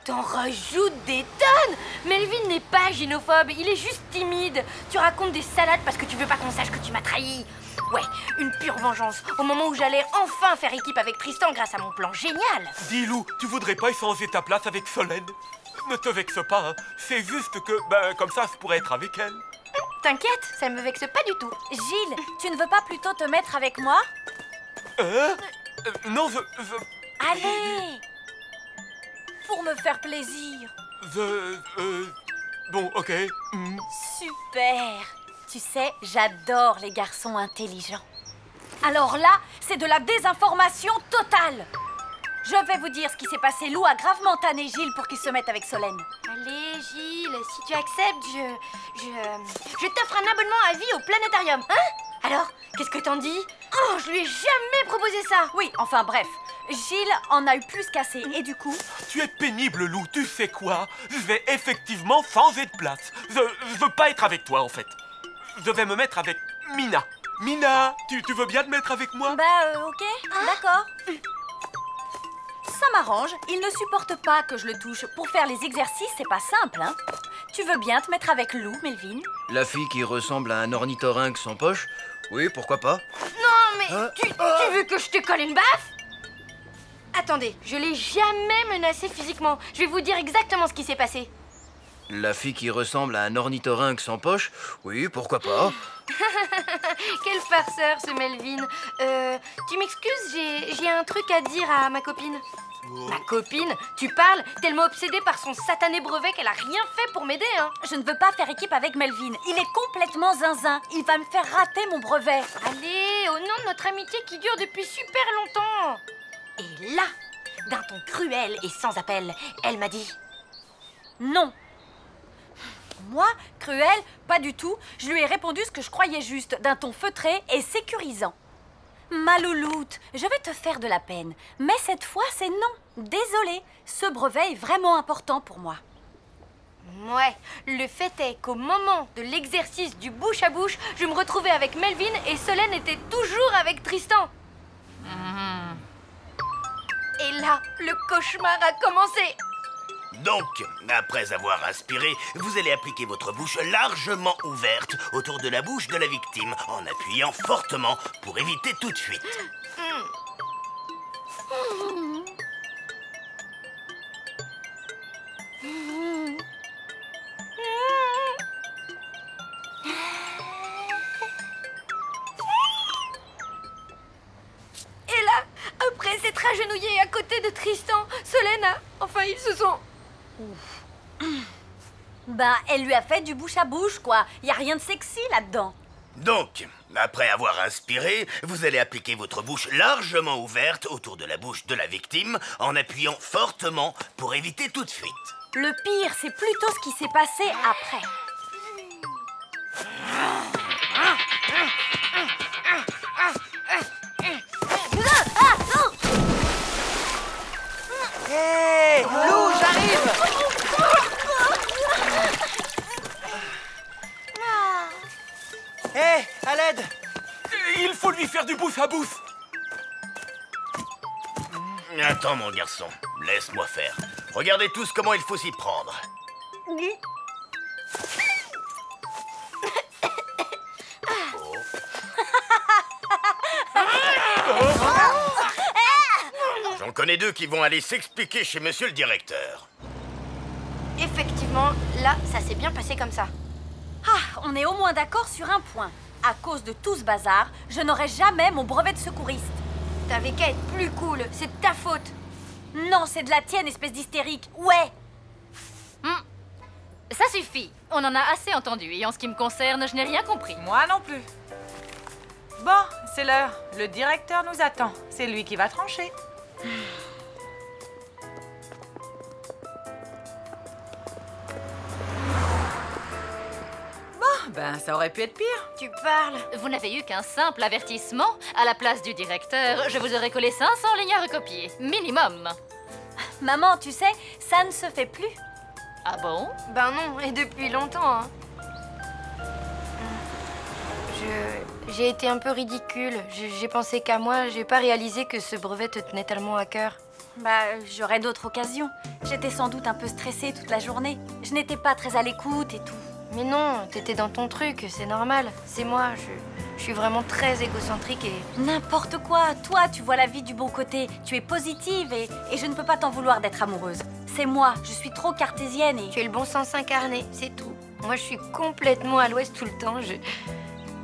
T'en rajoutes des tonnes! Melvin n'est pas gynophobe, il est juste timide. Tu racontes des salades parce que tu veux pas qu'on sache que tu m'as trahi. Ouais, une pure vengeance. Au moment où j'allais enfin faire équipe avec Tristan grâce à mon plan génial. Dis Lou, tu voudrais pas échanger ta place avec Solène? Ne te vexe pas, hein. C'est juste que, comme ça, je pourrais être avec elle. T'inquiète, ça me vexe pas du tout. Gilles, tu ne veux pas plutôt te mettre avec moi? Non, Allez! Pour me faire plaisir. Bon, ok. Super! Tu sais, j'adore les garçons intelligents. Alors là, c'est de la désinformation totale. Je vais vous dire ce qui s'est passé. Lou a gravement tanné Gilles pour qu'il se mette avec Solène. Allez, Gilles, si tu acceptes, je t'offre un abonnement à vie au planétarium, hein? Alors, qu'est-ce que t'en dis? Oh, je lui ai jamais proposé ça. Oui, enfin bref. Gilles en a eu plus qu'assez, et du coup... Tu es pénible, Lou, tu sais quoi? Je vais effectivement changer de place. Je veux pas être avec toi, en fait. Je vais me mettre avec Mina. Mina, tu veux bien te mettre avec moi? Ok, d'accord. Ça m'arrange, il ne supporte pas que je le touche. Pour faire les exercices, c'est pas simple, hein. Tu veux bien te mettre avec Lou, Melvin? La fille qui ressemble à un ornithorynque sans poche? Oui, pourquoi pas? Non, mais tu veux que je te colle une baffe? Attendez, je l'ai jamais menacé physiquement. Je vais vous dire exactement ce qui s'est passé. La fille qui ressemble à un ornithorynque sans poche? Oui, pourquoi pas? Quel farceur, ce Melvin. Tu m'excuses, j'ai un truc à dire à ma copine. Ma copine? Tu parles? Tellement obsédée par son satané brevet qu'elle a rien fait pour m'aider, hein. Je ne veux pas faire équipe avec Melvin. Il est complètement zinzin. Il va me faire rater mon brevet. Allez, au nom de notre amitié qui dure depuis super longtemps. Et là, d'un ton cruel et sans appel, elle m'a dit... Non. Moi, cruel, pas du tout. Je lui ai répondu ce que je croyais juste, d'un ton feutré et sécurisant. Ma louloute, je vais te faire de la peine. Mais cette fois, c'est non. Désolée, ce brevet est vraiment important pour moi. Ouais, le fait est qu'au moment de l'exercice du bouche à bouche, je me retrouvais avec Melvin et Solène était toujours avec Tristan. Et là, le cauchemar a commencé. Donc, après avoir inspiré, vous allez appliquer votre bouche largement ouverte autour de la bouche de la victime en appuyant fortement pour éviter toute fuite. Et là, après s'être agenouillé à côté de Tristan, Solène a... Enfin, ils se sont... Ben, elle lui a fait du bouche à bouche, quoi. Y a rien de sexy là-dedans. Donc, après avoir inspiré, vous allez appliquer votre bouche largement ouverte autour de la bouche de la victime en appuyant fortement pour éviter toute fuite. Le pire, c'est plutôt ce qui s'est passé après. Hé, Lou, j'arrive! Hé, à l'aide! Il faut lui faire du bouche à bouche. Attends, mon garçon, laisse-moi faire. Regardez tous comment il faut s'y prendre. J'en connais deux qui vont aller s'expliquer chez monsieur le directeur. Effectivement, là, ça s'est bien passé comme ça. Ah, on est au moins d'accord sur un point. À cause de tout ce bazar, je n'aurai jamais mon brevet de secouriste. t'avais qu'à être plus cool. C'est de ta faute. Non, c'est de la tienne, espèce d'hystérique. Ouais. Ça suffit. On en a assez entendu. Et en ce qui me concerne, je n'ai rien compris. Moi non plus. Bon, c'est l'heure. Le directeur nous attend. C'est lui qui va trancher. Ben, ça aurait pu être pire. Tu parles. Vous n'avez eu qu'un simple avertissement. À la place du directeur, je vous aurais collé 500 lignes à recopier. Minimum. Maman, tu sais, ça ne se fait plus. Ah bon? Ben non, et depuis longtemps, hein. J'ai été un peu ridicule. J'ai pensé qu'à moi, j'ai pas réalisé que ce brevet te tenait tellement à cœur. Bah, j'aurais d'autres occasions. J'étais sans doute un peu stressée toute la journée. Je n'étais pas très à l'écoute et tout. Mais non, t'étais dans ton truc, c'est normal. C'est moi, je suis vraiment très égocentrique et... N'importe quoi. Toi, tu vois la vie du bon côté. Tu es positive et je ne peux pas t'en vouloir d'être amoureuse. C'est moi, je suis trop cartésienne et... Tu es le bon sens incarné, c'est tout. Moi, je suis complètement à l'ouest tout le temps.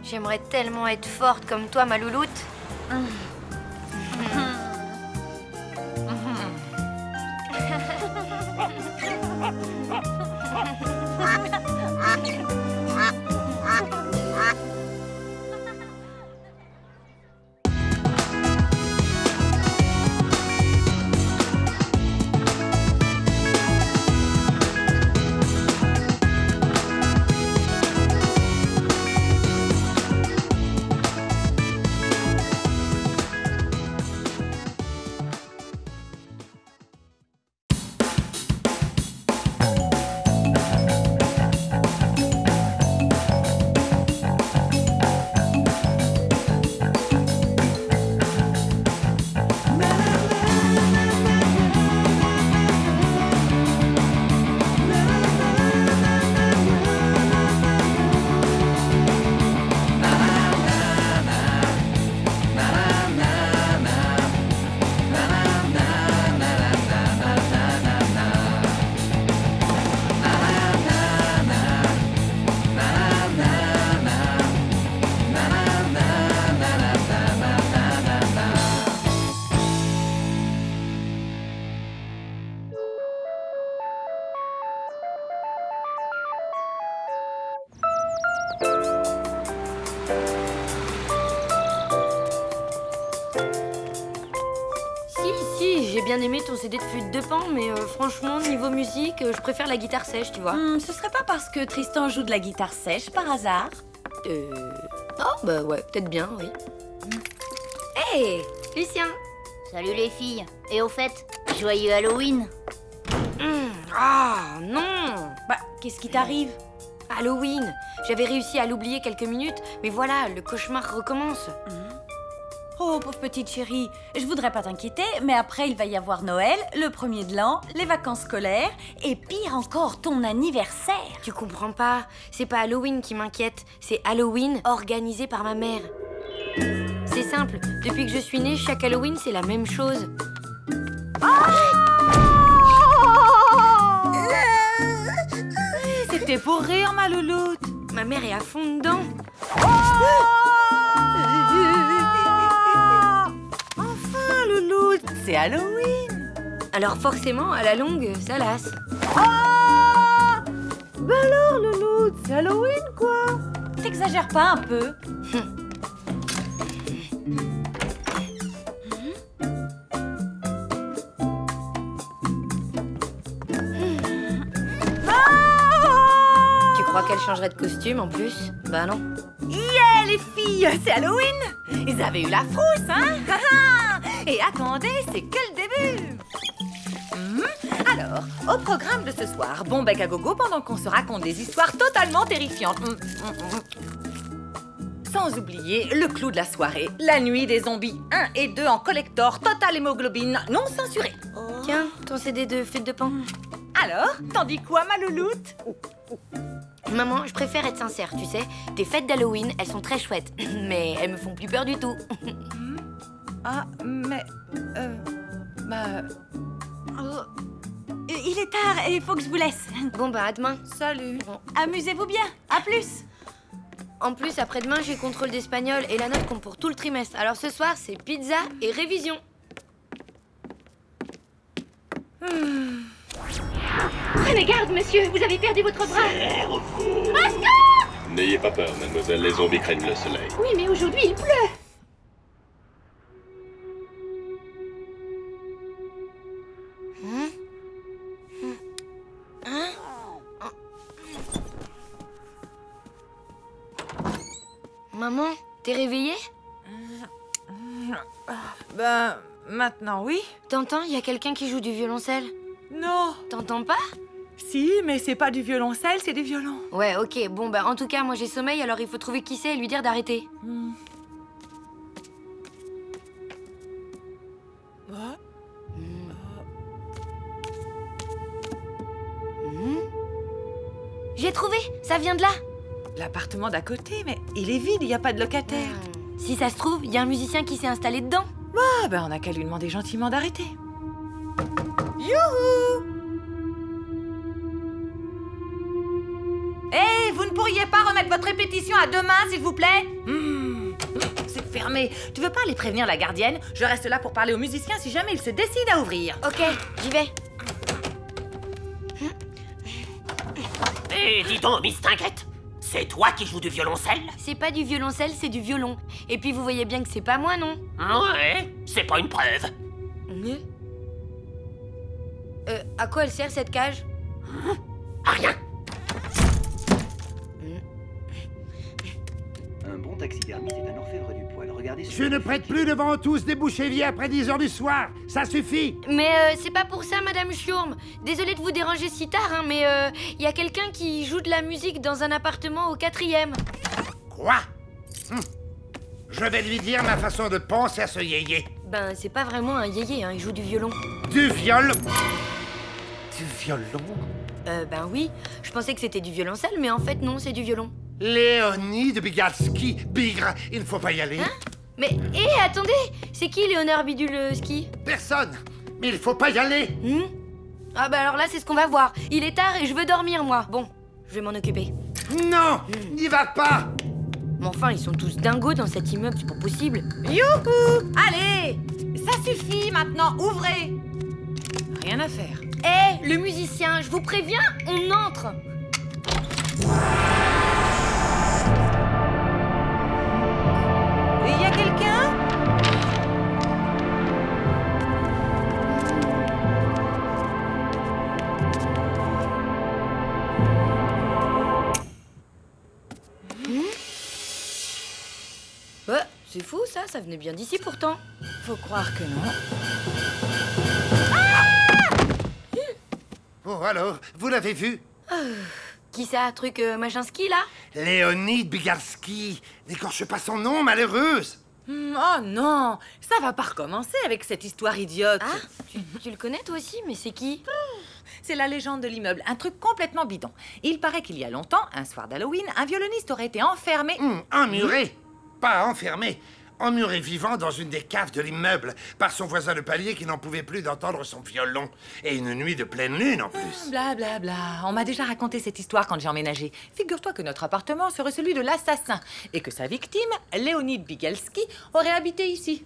J'aimerais tellement être forte comme toi, ma louloute. J'ai bien aimé ton CD de flûte de Pan, mais franchement, niveau musique, je préfère la guitare sèche, tu vois. Ce serait pas parce que Tristan joue de la guitare sèche, par hasard? Oh, bah ouais, peut-être bien, oui. Hey, Lucien! Salut les filles. Et au fait, joyeux Halloween. Ah, non! Bah, qu'est-ce qui t'arrive? Halloween! J'avais réussi à l'oublier quelques minutes, mais voilà, le cauchemar recommence. Oh, pauvre petite chérie, je voudrais pas t'inquiéter, mais après il va y avoir Noël, le 1er de l'an, les vacances scolaires, et pire encore, ton anniversaire. Tu comprends pas, c'est pas Halloween qui m'inquiète, c'est Halloween organisé par ma mère. C'est simple, depuis que je suis née, chaque Halloween c'est la même chose. C'était pour rire, ma louloute. Ma mère est à fond dedans. Enfin, louloute, c'est Halloween. Alors forcément, à la longue, ça lasse. Bah alors, louloute, c'est Halloween, quoi. T'exagères pas un peu? Tu crois qu'elle changerait de costume en plus? Bah non. Yeah, les filles, c'est Halloween. Ils avaient eu la frousse, hein. Et attendez, c'est que le début. Alors, au programme de ce soir, bon bec à gogo pendant qu'on se raconte des histoires totalement terrifiantes. Sans oublier le clou de la soirée, la nuit des zombies 1 et 2 en collector, total hémoglobine, non censuré. Tiens, ton CD de flûte de Pan. Alors, t'en dis quoi, ma louloute? Maman, je préfère être sincère, tu sais. Tes fêtes d'Halloween, elles sont très chouettes, mais elles me font plus peur du tout. Ah, mais... Il est tard et il faut que je vous laisse. Bon, bah, à demain. Salut. Bon. Amusez-vous bien. À plus. En plus, après-demain, j'ai contrôle d'espagnol et la note compte pour tout le trimestre. Alors ce soir, c'est pizza et révision. Prenez garde, monsieur, vous avez perdu votre bras. N'ayez pas peur, mademoiselle, les zombies craignent le soleil. Oui, mais aujourd'hui, il pleut. Maman, t'es réveillée? Ben, maintenant oui. T'entends, il y a quelqu'un qui joue du violoncelle. Non. T'entends pas? Si, mais c'est pas du violoncelle, c'est du violon. Ouais, ok. Bon, bah en tout cas, moi j'ai sommeil, alors il faut trouver qui c'est et lui dire d'arrêter. J'ai trouvé, ça vient de là. L'appartement d'à côté, mais il est vide, il n'y a pas de locataire. Si ça se trouve, il y a un musicien qui s'est installé dedans. Ah, ben on n'a qu'à lui demander gentiment d'arrêter. Youhou! Hé, vous ne pourriez pas remettre votre répétition à demain, s'il vous plaît? C'est fermé. Tu veux pas aller prévenir la gardienne? Je reste là pour parler aux musiciens si jamais ils se décident à ouvrir. Ok, j'y vais. Hé, dis donc, Miss Tinguette, c'est toi qui joues du violoncelle? C'est pas du violoncelle, c'est du violon. Et puis vous voyez bien que c'est pas moi, non? Ouais, c'est pas une preuve. À quoi elle sert cette cage? À rien. Un bon taxidermiste est un orfèvre du poil. Regardez Je ne prête plus devant tous des bouches-éviers après 10 heures du soir. Ça suffit. Mais c'est pas pour ça, Madame Schurm. Désolée de vous déranger si tard, hein, mais il y a quelqu'un qui joue de la musique dans un appartement au 4e. Quoi? Je vais lui dire ma façon de penser à ce yéyé. Ben, c'est pas vraiment un yéyé, hein, il joue du violon. Du violon? Du violon? Ben oui. Je pensais que c'était du violoncelle, mais en fait, non, c'est du violon. Léonide Bigalski. Bigre, il ne faut pas y aller. Hein? Mais, attendez! C'est qui Léonard Bidulski? Personne. Mais il faut pas y aller. Ah bah alors là, c'est ce qu'on va voir. Il est tard et je veux dormir, moi. Bon, je vais m'en occuper. Non, n'y va pas. Mais enfin, ils sont tous dingos dans cet immeuble, c'est pas possible. Youhou! Allez! Ça suffit maintenant, ouvrez! Rien à faire. Le musicien, je vous préviens, on entre. Il y a quelqu'un? C'est fou ça venait bien d'ici pourtant. Faut croire que non. Oh alors, vous l'avez vu? Qui ça, truc Machinski là? Léonide Bigalski. N'écorche pas son nom, malheureuse. Oh non, ça va pas recommencer avec cette histoire idiote. Ah, tu le connais toi aussi, mais c'est qui? C'est la légende de l'immeuble, un truc complètement bidon. Il paraît qu'il y a longtemps, un soir d'Halloween, un violoniste aurait été enfermé... Emmuré. Pas enfermé. Emmuré vivant dans une des caves de l'immeuble par son voisin de palier qui n'en pouvait plus d'entendre son violon. Et une nuit de pleine lune en plus. Blablabla. On m'a déjà raconté cette histoire quand j'ai emménagé. Figure-toi que notre appartement serait celui de l'assassin et que sa victime, Léonide Bigalski, aurait habité ici.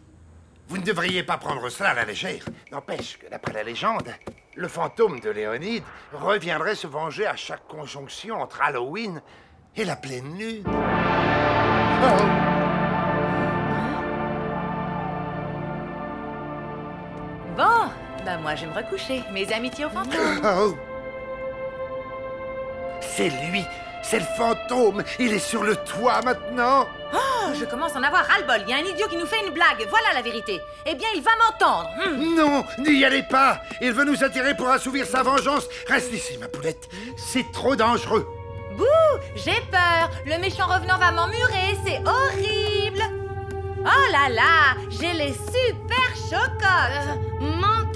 Vous ne devriez pas prendre cela à la légère. N'empêche que d'après la légende, le fantôme de Léonide reviendrait se venger à chaque conjonction entre Halloween et la pleine lune. Bon, bah moi je vais me recoucher. Mes amitiés au fantôme. C'est lui, c'est le fantôme. Il est sur le toit maintenant. Oh, je commence à en avoir ras-le-bol. Il y a un idiot qui nous fait une blague. Voilà la vérité. Eh bien, il va m'entendre. Non, n'y allez pas. Il veut nous attirer pour assouvir sa vengeance. Reste ici, ma poulette. C'est trop dangereux. Bouh, j'ai peur. Le méchant revenant va m'emmurer. C'est horrible. Oh là là, j'ai les super chocottes. Maman,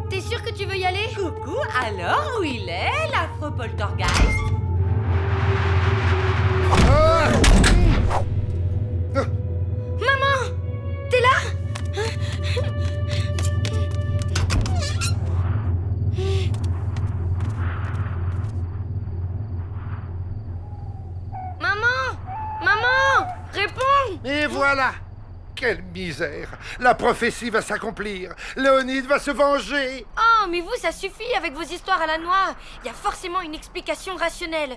t'es sûre que tu veux y aller? Coucou, alors où il est, l'afro-poltergeist? Maman, t'es là? Maman, maman. Et voilà! Quelle misère! La prophétie va s'accomplir! Léonide va se venger! Oh, mais vous, ça suffit avec vos histoires à la noix. Il y a forcément une explication rationnelle.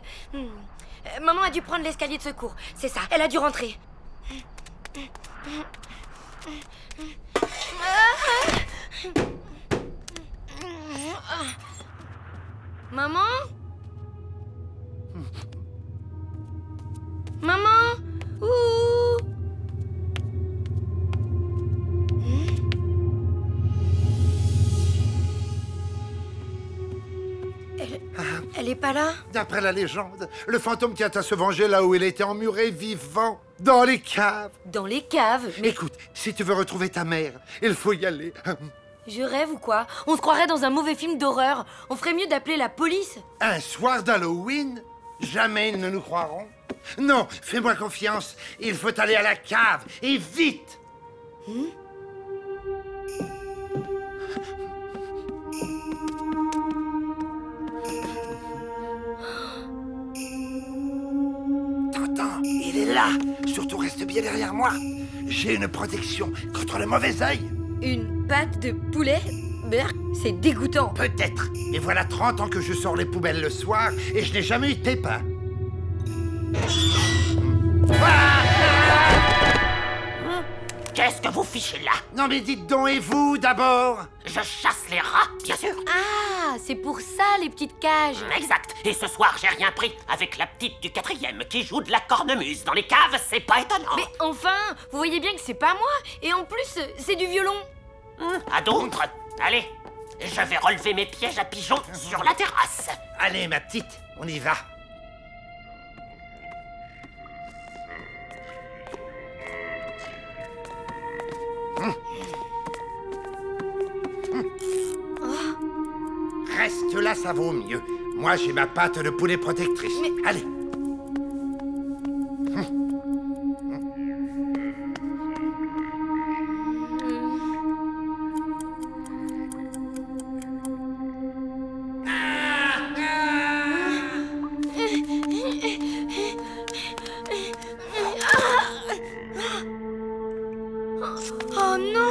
Maman a dû prendre l'escalier de secours. C'est ça, elle a dû rentrer. Maman? Maman? Ouh! Elle est pas là? D'après la légende, le fantôme tient à se venger là où il était emmuré vivant, dans les caves. Dans les caves? Mais... Écoute, si tu veux retrouver ta mère, il faut y aller. Je rêve ou quoi? On se croirait dans un mauvais film d'horreur. On ferait mieux d'appeler la police. Un soir d'Halloween? Jamais ils ne nous croiront. Non, fais-moi confiance. Il faut aller à la cave, et vite. T'entends? Il est là. Surtout reste bien derrière moi. J'ai une protection contre le mauvais œil. Une pâte de poulet? Berk, c'est dégoûtant. Peut-être. Mais voilà 30 ans que je sors les poubelles le soir et je n'ai jamais eu de pépin. Qu'est-ce que vous fichez là? Non mais dites donc, et vous d'abord? Je chasse les rats, bien sûr. Ah, c'est pour ça les petites cages. Exact. Et ce soir, j'ai rien pris. Avec la petite du 4e qui joue de la cornemuse dans les caves, c'est pas étonnant. Mais enfin, vous voyez bien que c'est pas moi. Et en plus, c'est du violon. À d'autres? Allez, je vais relever mes pièges à pigeons sur la terrasse. Allez, ma petite, on y va. Reste là, ça vaut mieux. Moi, j'ai ma pâte de poulet protectrice. Mais... Allez. Oh non!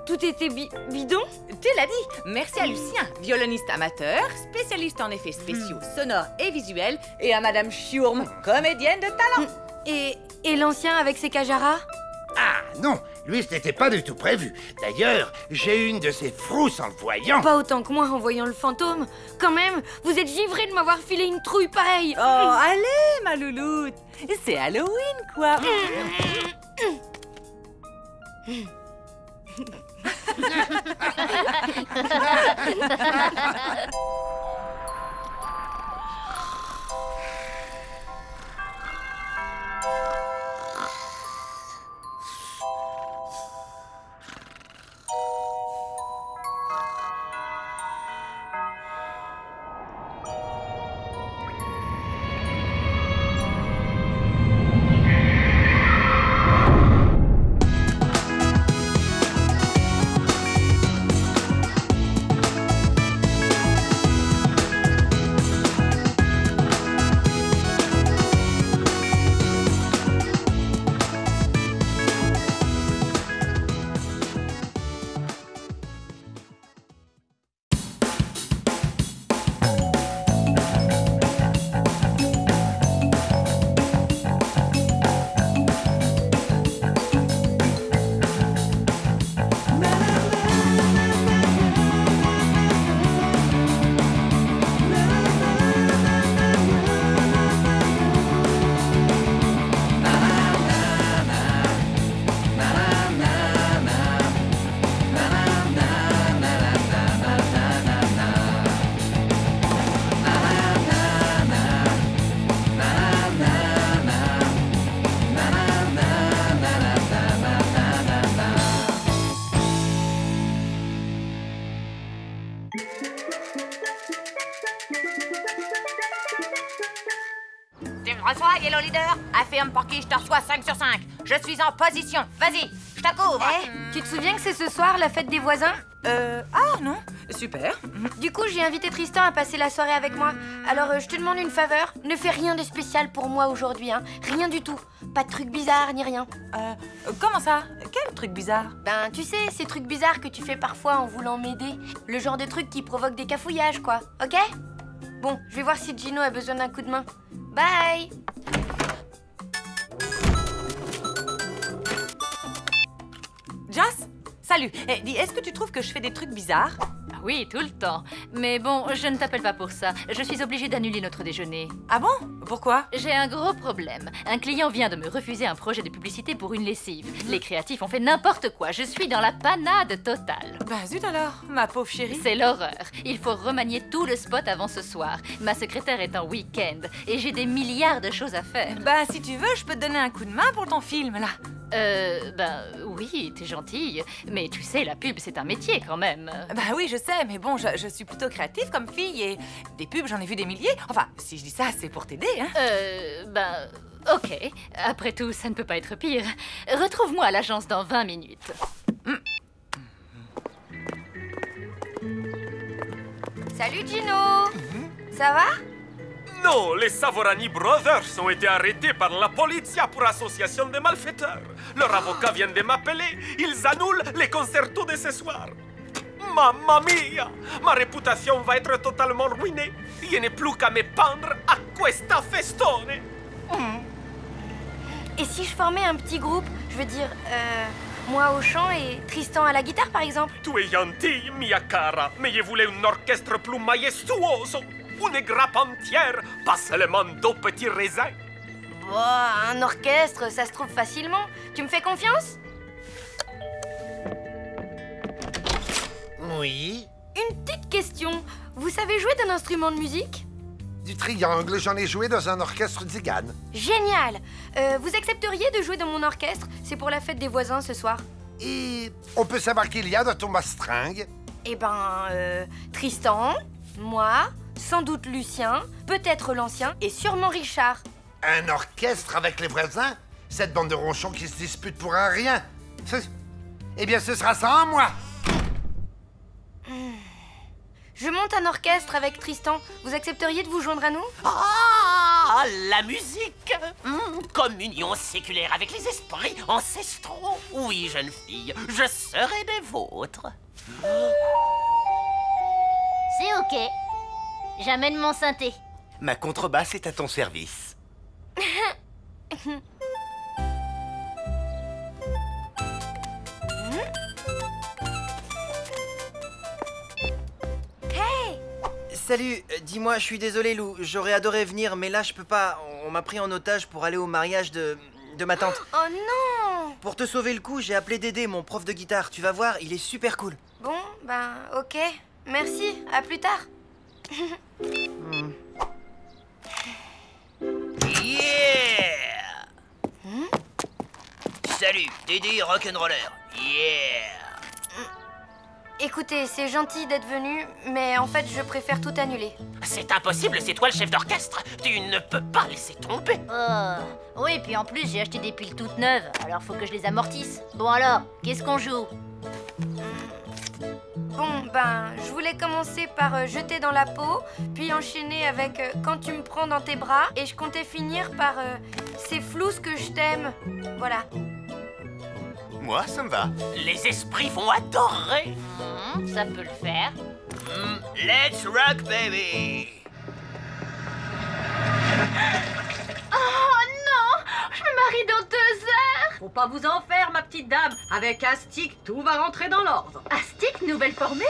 Tout était bidon? Tu l'as dit. Merci à Lucien, violoniste amateur, spécialiste en effets spéciaux, sonores et visuels, et à Madame Schurm, comédienne de talent. Et l'ancien avec ses cajaras? Ah non, lui ce n'était pas du tout prévu. D'ailleurs, j'ai une de ses frousses en le voyant. Pas autant que moi en voyant le fantôme. Quand même, vous êtes givré de m'avoir filé une trouille pareille. Oh, allez, ma louloute. C'est Halloween, quoi. Reçois, Yellow Leader. Affirme pour qui je te reçois 5 sur 5. Je suis en position. Vas-y, je te couvre. Tu te souviens que c'est ce soir la fête des voisins? Ah non, super. Du coup, j'ai invité Tristan à passer la soirée avec moi. Alors, je te demande une faveur. Ne fais rien de spécial pour moi aujourd'hui, hein. Rien du tout. Pas de trucs bizarres ni rien. Comment ça? Quel truc bizarre? Ben, tu sais, ces trucs bizarres que tu fais parfois en voulant m'aider. Le genre de trucs qui provoquent des cafouillages, quoi. Ok? Bon, je vais voir si Gino a besoin d'un coup de main. Bye! Jas? Salut. Dis, est-ce que tu trouves que je fais des trucs bizarres? Oui, tout le temps. Mais bon, je ne t'appelle pas pour ça. Je suis obligée d'annuler notre déjeuner. Ah bon? Pourquoi? J'ai un gros problème. Un client vient de me refuser un projet de publicité pour une lessive. Les créatifs ont fait n'importe quoi. Je suis dans la panade totale. Bah zut alors, ma pauvre chérie. C'est l'horreur. Il faut remanier tout le spot avant ce soir. Ma secrétaire est en week-end et j'ai des milliards de choses à faire. Bah si tu veux, je peux te donner un coup de main pour ton film, là. Ben oui, t'es gentille. Mais tu sais, la pub, c'est un métier quand même. Bah oui, je sais, mais bon, je suis plutôt créative comme fille et des pubs, j'en ai vu des milliers. Enfin, si je dis ça, c'est pour t'aider, hein. Ben, ok. Après tout, ça ne peut pas être pire. Retrouve-moi à l'agence dans 20 minutes. Salut Gino. Ça va? Non, les Savorani Brothers ont été arrêtés par la polizia pour association de malfaiteurs. Leur avocat vient de m'appeler. Ils annulent les concertos de ce soir. Mamma mia! Ma réputation va être totalement ruinée. Il n'est plus qu'à me pendre à questa festone. Et si je formais un petit groupe, je veux dire, moi au chant et Tristan à la guitare par exemple? Tu es gentille, mia cara, mais je voulais un orchestre plus majestuoso. Une grappe entière, pas seulement 2 petits raisins. Bon, un orchestre, ça se trouve facilement. Tu me fais confiance? Oui. Une petite question. Vous savez jouer d'un instrument de musique? Du triangle, j'en ai joué dans un orchestre d'Igane. Génial! Vous accepteriez de jouer dans mon orchestre? C'est pour la fête des voisins ce soir. Et on peut savoir qu'il y a dans ton mastringue? Eh ben, Tristan, moi, sans doute Lucien, peut-être l'ancien et sûrement Richard. Un orchestre avec les voisins? Cette bande de ronchons qui se disputent pour un rien. Eh bien, ce sera sans moi. Je monte un orchestre avec Tristan. Vous accepteriez de vous joindre à nous? Ah, la musique! Communion séculaire avec les esprits ancestraux. Oui, jeune fille, je serai des vôtres. C'est ok. J'amène mon synthé. Ma contrebasse est à ton service. Salut, dis-moi, je suis désolé Lou, j'aurais adoré venir, mais là je peux pas. On m'a pris en otage pour aller au mariage de ma tante. Oh non! Pour te sauver le coup, j'ai appelé Dédé, mon prof de guitare. Tu vas voir, il est super cool. Bon, ben, ok. Merci, à plus tard. Yeah! Salut, Dédé Rock'n'Roller. Yeah! Écoutez, c'est gentil d'être venu, mais en fait, je préfère tout annuler. C'est impossible, c'est toi le chef d'orchestre. Tu ne peux pas laisser tomber. Oui, puis en plus, j'ai acheté des piles toutes neuves, alors faut que je les amortisse. Bon alors, qu'est-ce qu'on joue? Bon, ben, je voulais commencer par jeter dans la peau, puis enchaîner avec quand tu me prends dans tes bras, et je comptais finir par c'est flou ce que je t'aime. Voilà. Moi, ça me va. Les esprits vont adorer. Ça peut le faire. Let's rock, baby! Oh non! Je me marie dans 2 heures! Faut pas vous en faire, ma petite dame. Avec un stick, tout va rentrer dans l'ordre. Astic, nouvelle formule?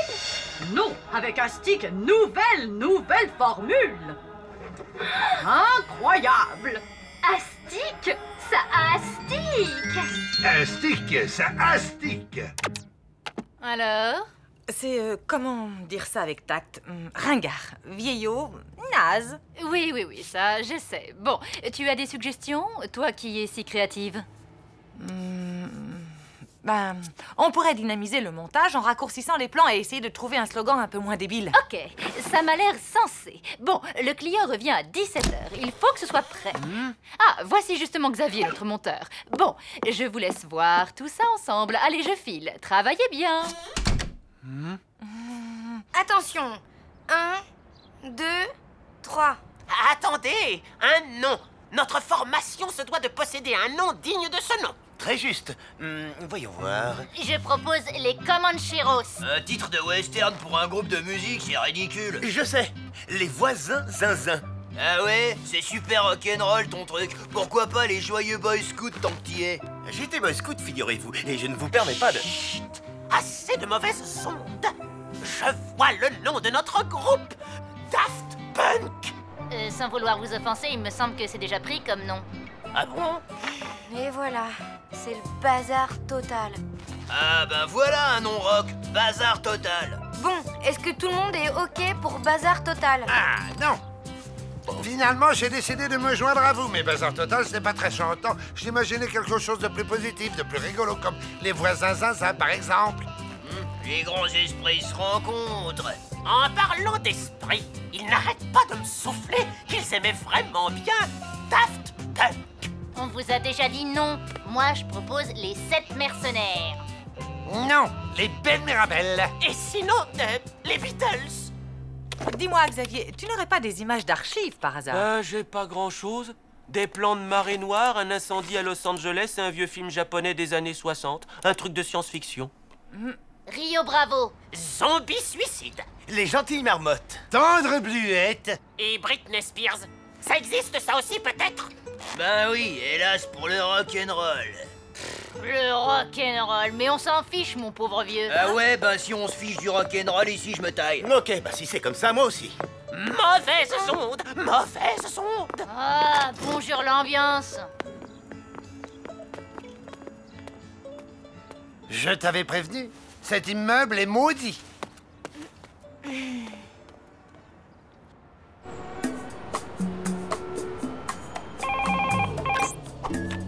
Non, avec un stick, nouvelle formule. Incroyable! Astic? Ça astique! Un stick, ça astique. Alors? C'est, comment dire ça avec tact? Ringard, vieillot, naze. Oui, ça, j'essaie. Bon, tu as des suggestions, toi qui es si créative? Ben, on pourrait dynamiser le montage en raccourcissant les plans et essayer de trouver un slogan un peu moins débile. Ok, ça m'a l'air sensé. Bon, le client revient à 17h. Il faut que ce soit prêt. Ah, voici justement Xavier, notre monteur. Bon, je vous laisse voir tout ça ensemble. Allez, je file. Travaillez bien. Attention. 1, 2, 3. Attendez, un nom. Notre formation se doit de posséder un nom digne de ce nom. Très juste. Voyons voir. Je propose les Comancheros. Un titre de western pour un groupe de musique, c'est ridicule. Je sais. Les voisins zinzin. Ah ouais? C'est super rock'n'roll ton truc. Pourquoi pas les joyeux boy scouts tant que t'y es? J'étais boy scout, figurez-vous, et je ne vous permets pas de... Chut! Assez de mauvaises ondes. Je vois le nom de notre groupe. Daft Punk. Sans vouloir vous offenser, il me semble que c'est déjà pris comme nom. Ah bon? Et voilà, c'est le bazar total. Ah ben voilà un nom rock. Bazar total. Bon, est-ce que tout le monde est OK pour bazar total? Ah, non. Finalement, j'ai décidé de me joindre à vous, mais Bazar Total, ce n'est pas très chantant. J'imaginais quelque chose de plus positif, de plus rigolo, comme les voisins zinzin, par exemple. Les grands esprits se rencontrent. En parlant d'esprit, ils n'arrêtent pas de me souffler qu'ils aimaient vraiment bien Daft Punk. On vous a déjà dit non. Moi, je propose les 7 mercenaires. Non, les belles Mirabelles. Et sinon, les Beatles. Dis-moi, Xavier, tu n'aurais pas des images d'archives par hasard? J'ai pas grand-chose. Des plans de marée noire, un incendie à Los Angeles et un vieux film japonais des années 60. Un truc de science-fiction. Rio Bravo. Zombie suicide. Les gentilles marmottes. Tendre bluette. Et Britney Spears. Ça existe ça aussi peut-être? Ben oui, hélas pour le rock'n'roll. Le rock'n'roll, mais on s'en fiche, mon pauvre vieux. Ah ouais, ben si on se fiche du rock'n'roll ici, je me taille. Ok, bah si c'est comme ça, moi aussi. Mauvaise onde, mauvaise onde. Ah, bonjour l'ambiance. Je t'avais prévenu. Cet immeuble est maudit.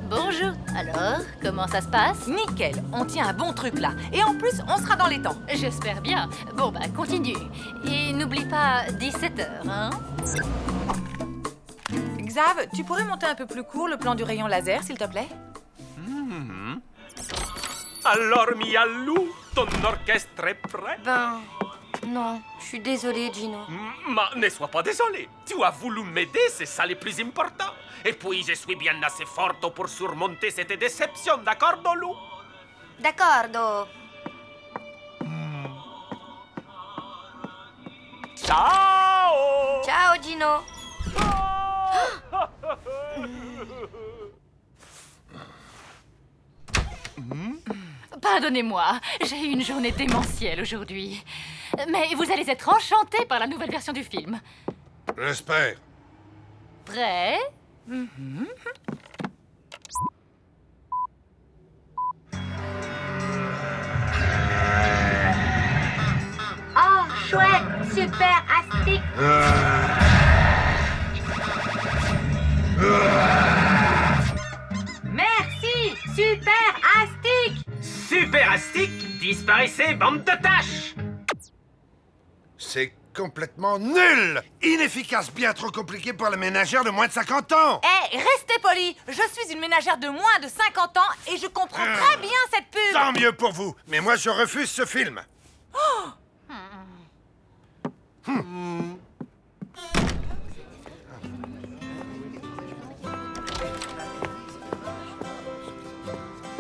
Bonjour. Alors, comment ça se passe? Nickel, on tient un bon truc là. Et en plus, on sera dans les temps. J'espère bien. Bon, bah, continue. Et n'oublie pas 17h, hein? Xav, tu pourrais monter un peu plus court le plan du rayon laser, s'il te plaît? Alors, Mialou, ton orchestre est prêt? Ben, non, je suis désolée, Gino. Mais ne sois pas désolé. Tu as voulu m'aider, c'est ça le plus important. Et puis, je suis bien assez forte pour surmonter cette déception, d'accord, Lou? D'accordo. Ciao! Ciao, Gino. Pardonnez-moi, j'ai eu une journée démentielle aujourd'hui. Mais vous allez être enchantés par la nouvelle version du film. J'espère. Prêt? Oh, chouette, super astique. Merci, super astique. Super astique, disparaissez, bande de tâches! C'est complètement nul. Inefficace, bien trop compliqué pour la ménagère de moins de 50 ans. Hé, restez polis. Je suis une ménagère de moins de 50 ans et je comprends très bien cette pub. Tant mieux pour vous, mais moi je refuse ce film. Oh.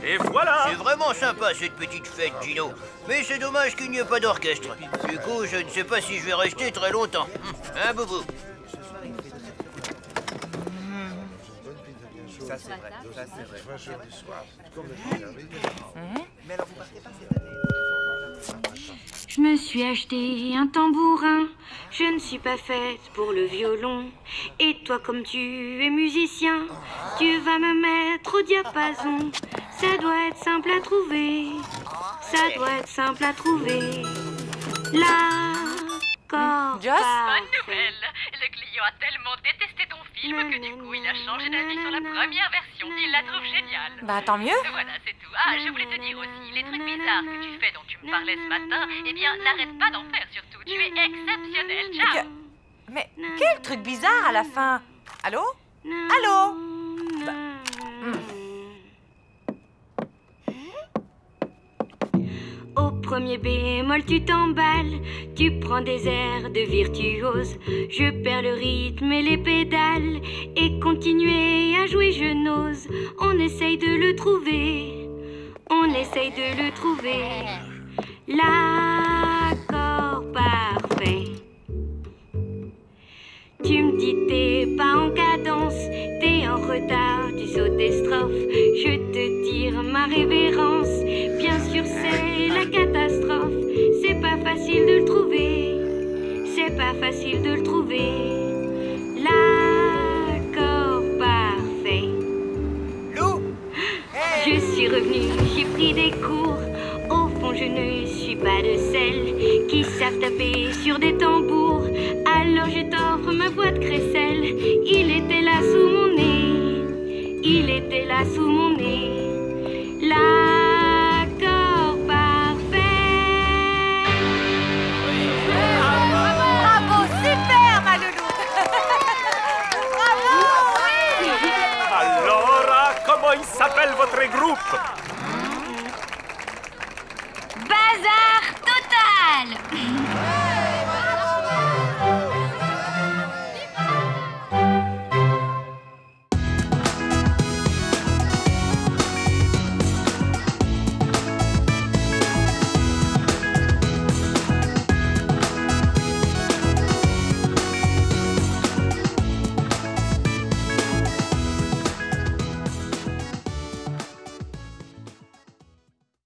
Et voilà! C'est vraiment sympa cette petite fête, Gino. Mais c'est dommage qu'il n'y ait pas d'orchestre. Du coup, je ne sais pas si je vais rester très longtemps. Hein, Boubou? Ça, c'est vrai. Ça, c'est vrai. Mais alors, vous partez pas cette année? Je me suis acheté un tambourin. Je ne suis pas faite pour le violon. Et toi, comme tu es musicien, tu vas me mettre au diapason. Ça doit être simple à trouver. Ça doit être simple à trouver. L'accord. Bonne nouvelle. Le client a tellement détesté ton film que du coup, il a changé d'avis sur la première version. Il la trouve géniale. Bah, tant mieux. Voilà, c'est tout. Ah, je voulais te dire aussi, les trucs bizarres que tu fais dont tu me parlais ce matin, eh bien, n'arrête pas d'en faire surtout. Tu es exceptionnel. Ciao. Mais quel truc bizarre à la fin. Allô? Allô? Au premier bémol, tu t'emballes, tu prends des airs de virtuose. Je perds le rythme et les pédales, et continuer à jouer, je n'ose. On essaye de le trouver, on essaye de le trouver. L'accord parfait. Tu me dis t'es pas en cadence, t'es en retard, tu sautes des strophes. Je te tire ma révérence, bien sûr c'est la catastrophe. C'est pas facile de le trouver, c'est pas facile de le trouver. L'accord parfait. Lou, je suis revenue, j'ai pris des cours. Au fond je ne suis pas de celles qui savent taper sur des tambours. Alors je t'offre ma voix de crécelle. Il était là sous mon nez, il était là sous mon nez. L'accord parfait. Bravo, super ma loulou. Bravo, oui. Alors, comment il s'appelle votre groupe? Bazar total.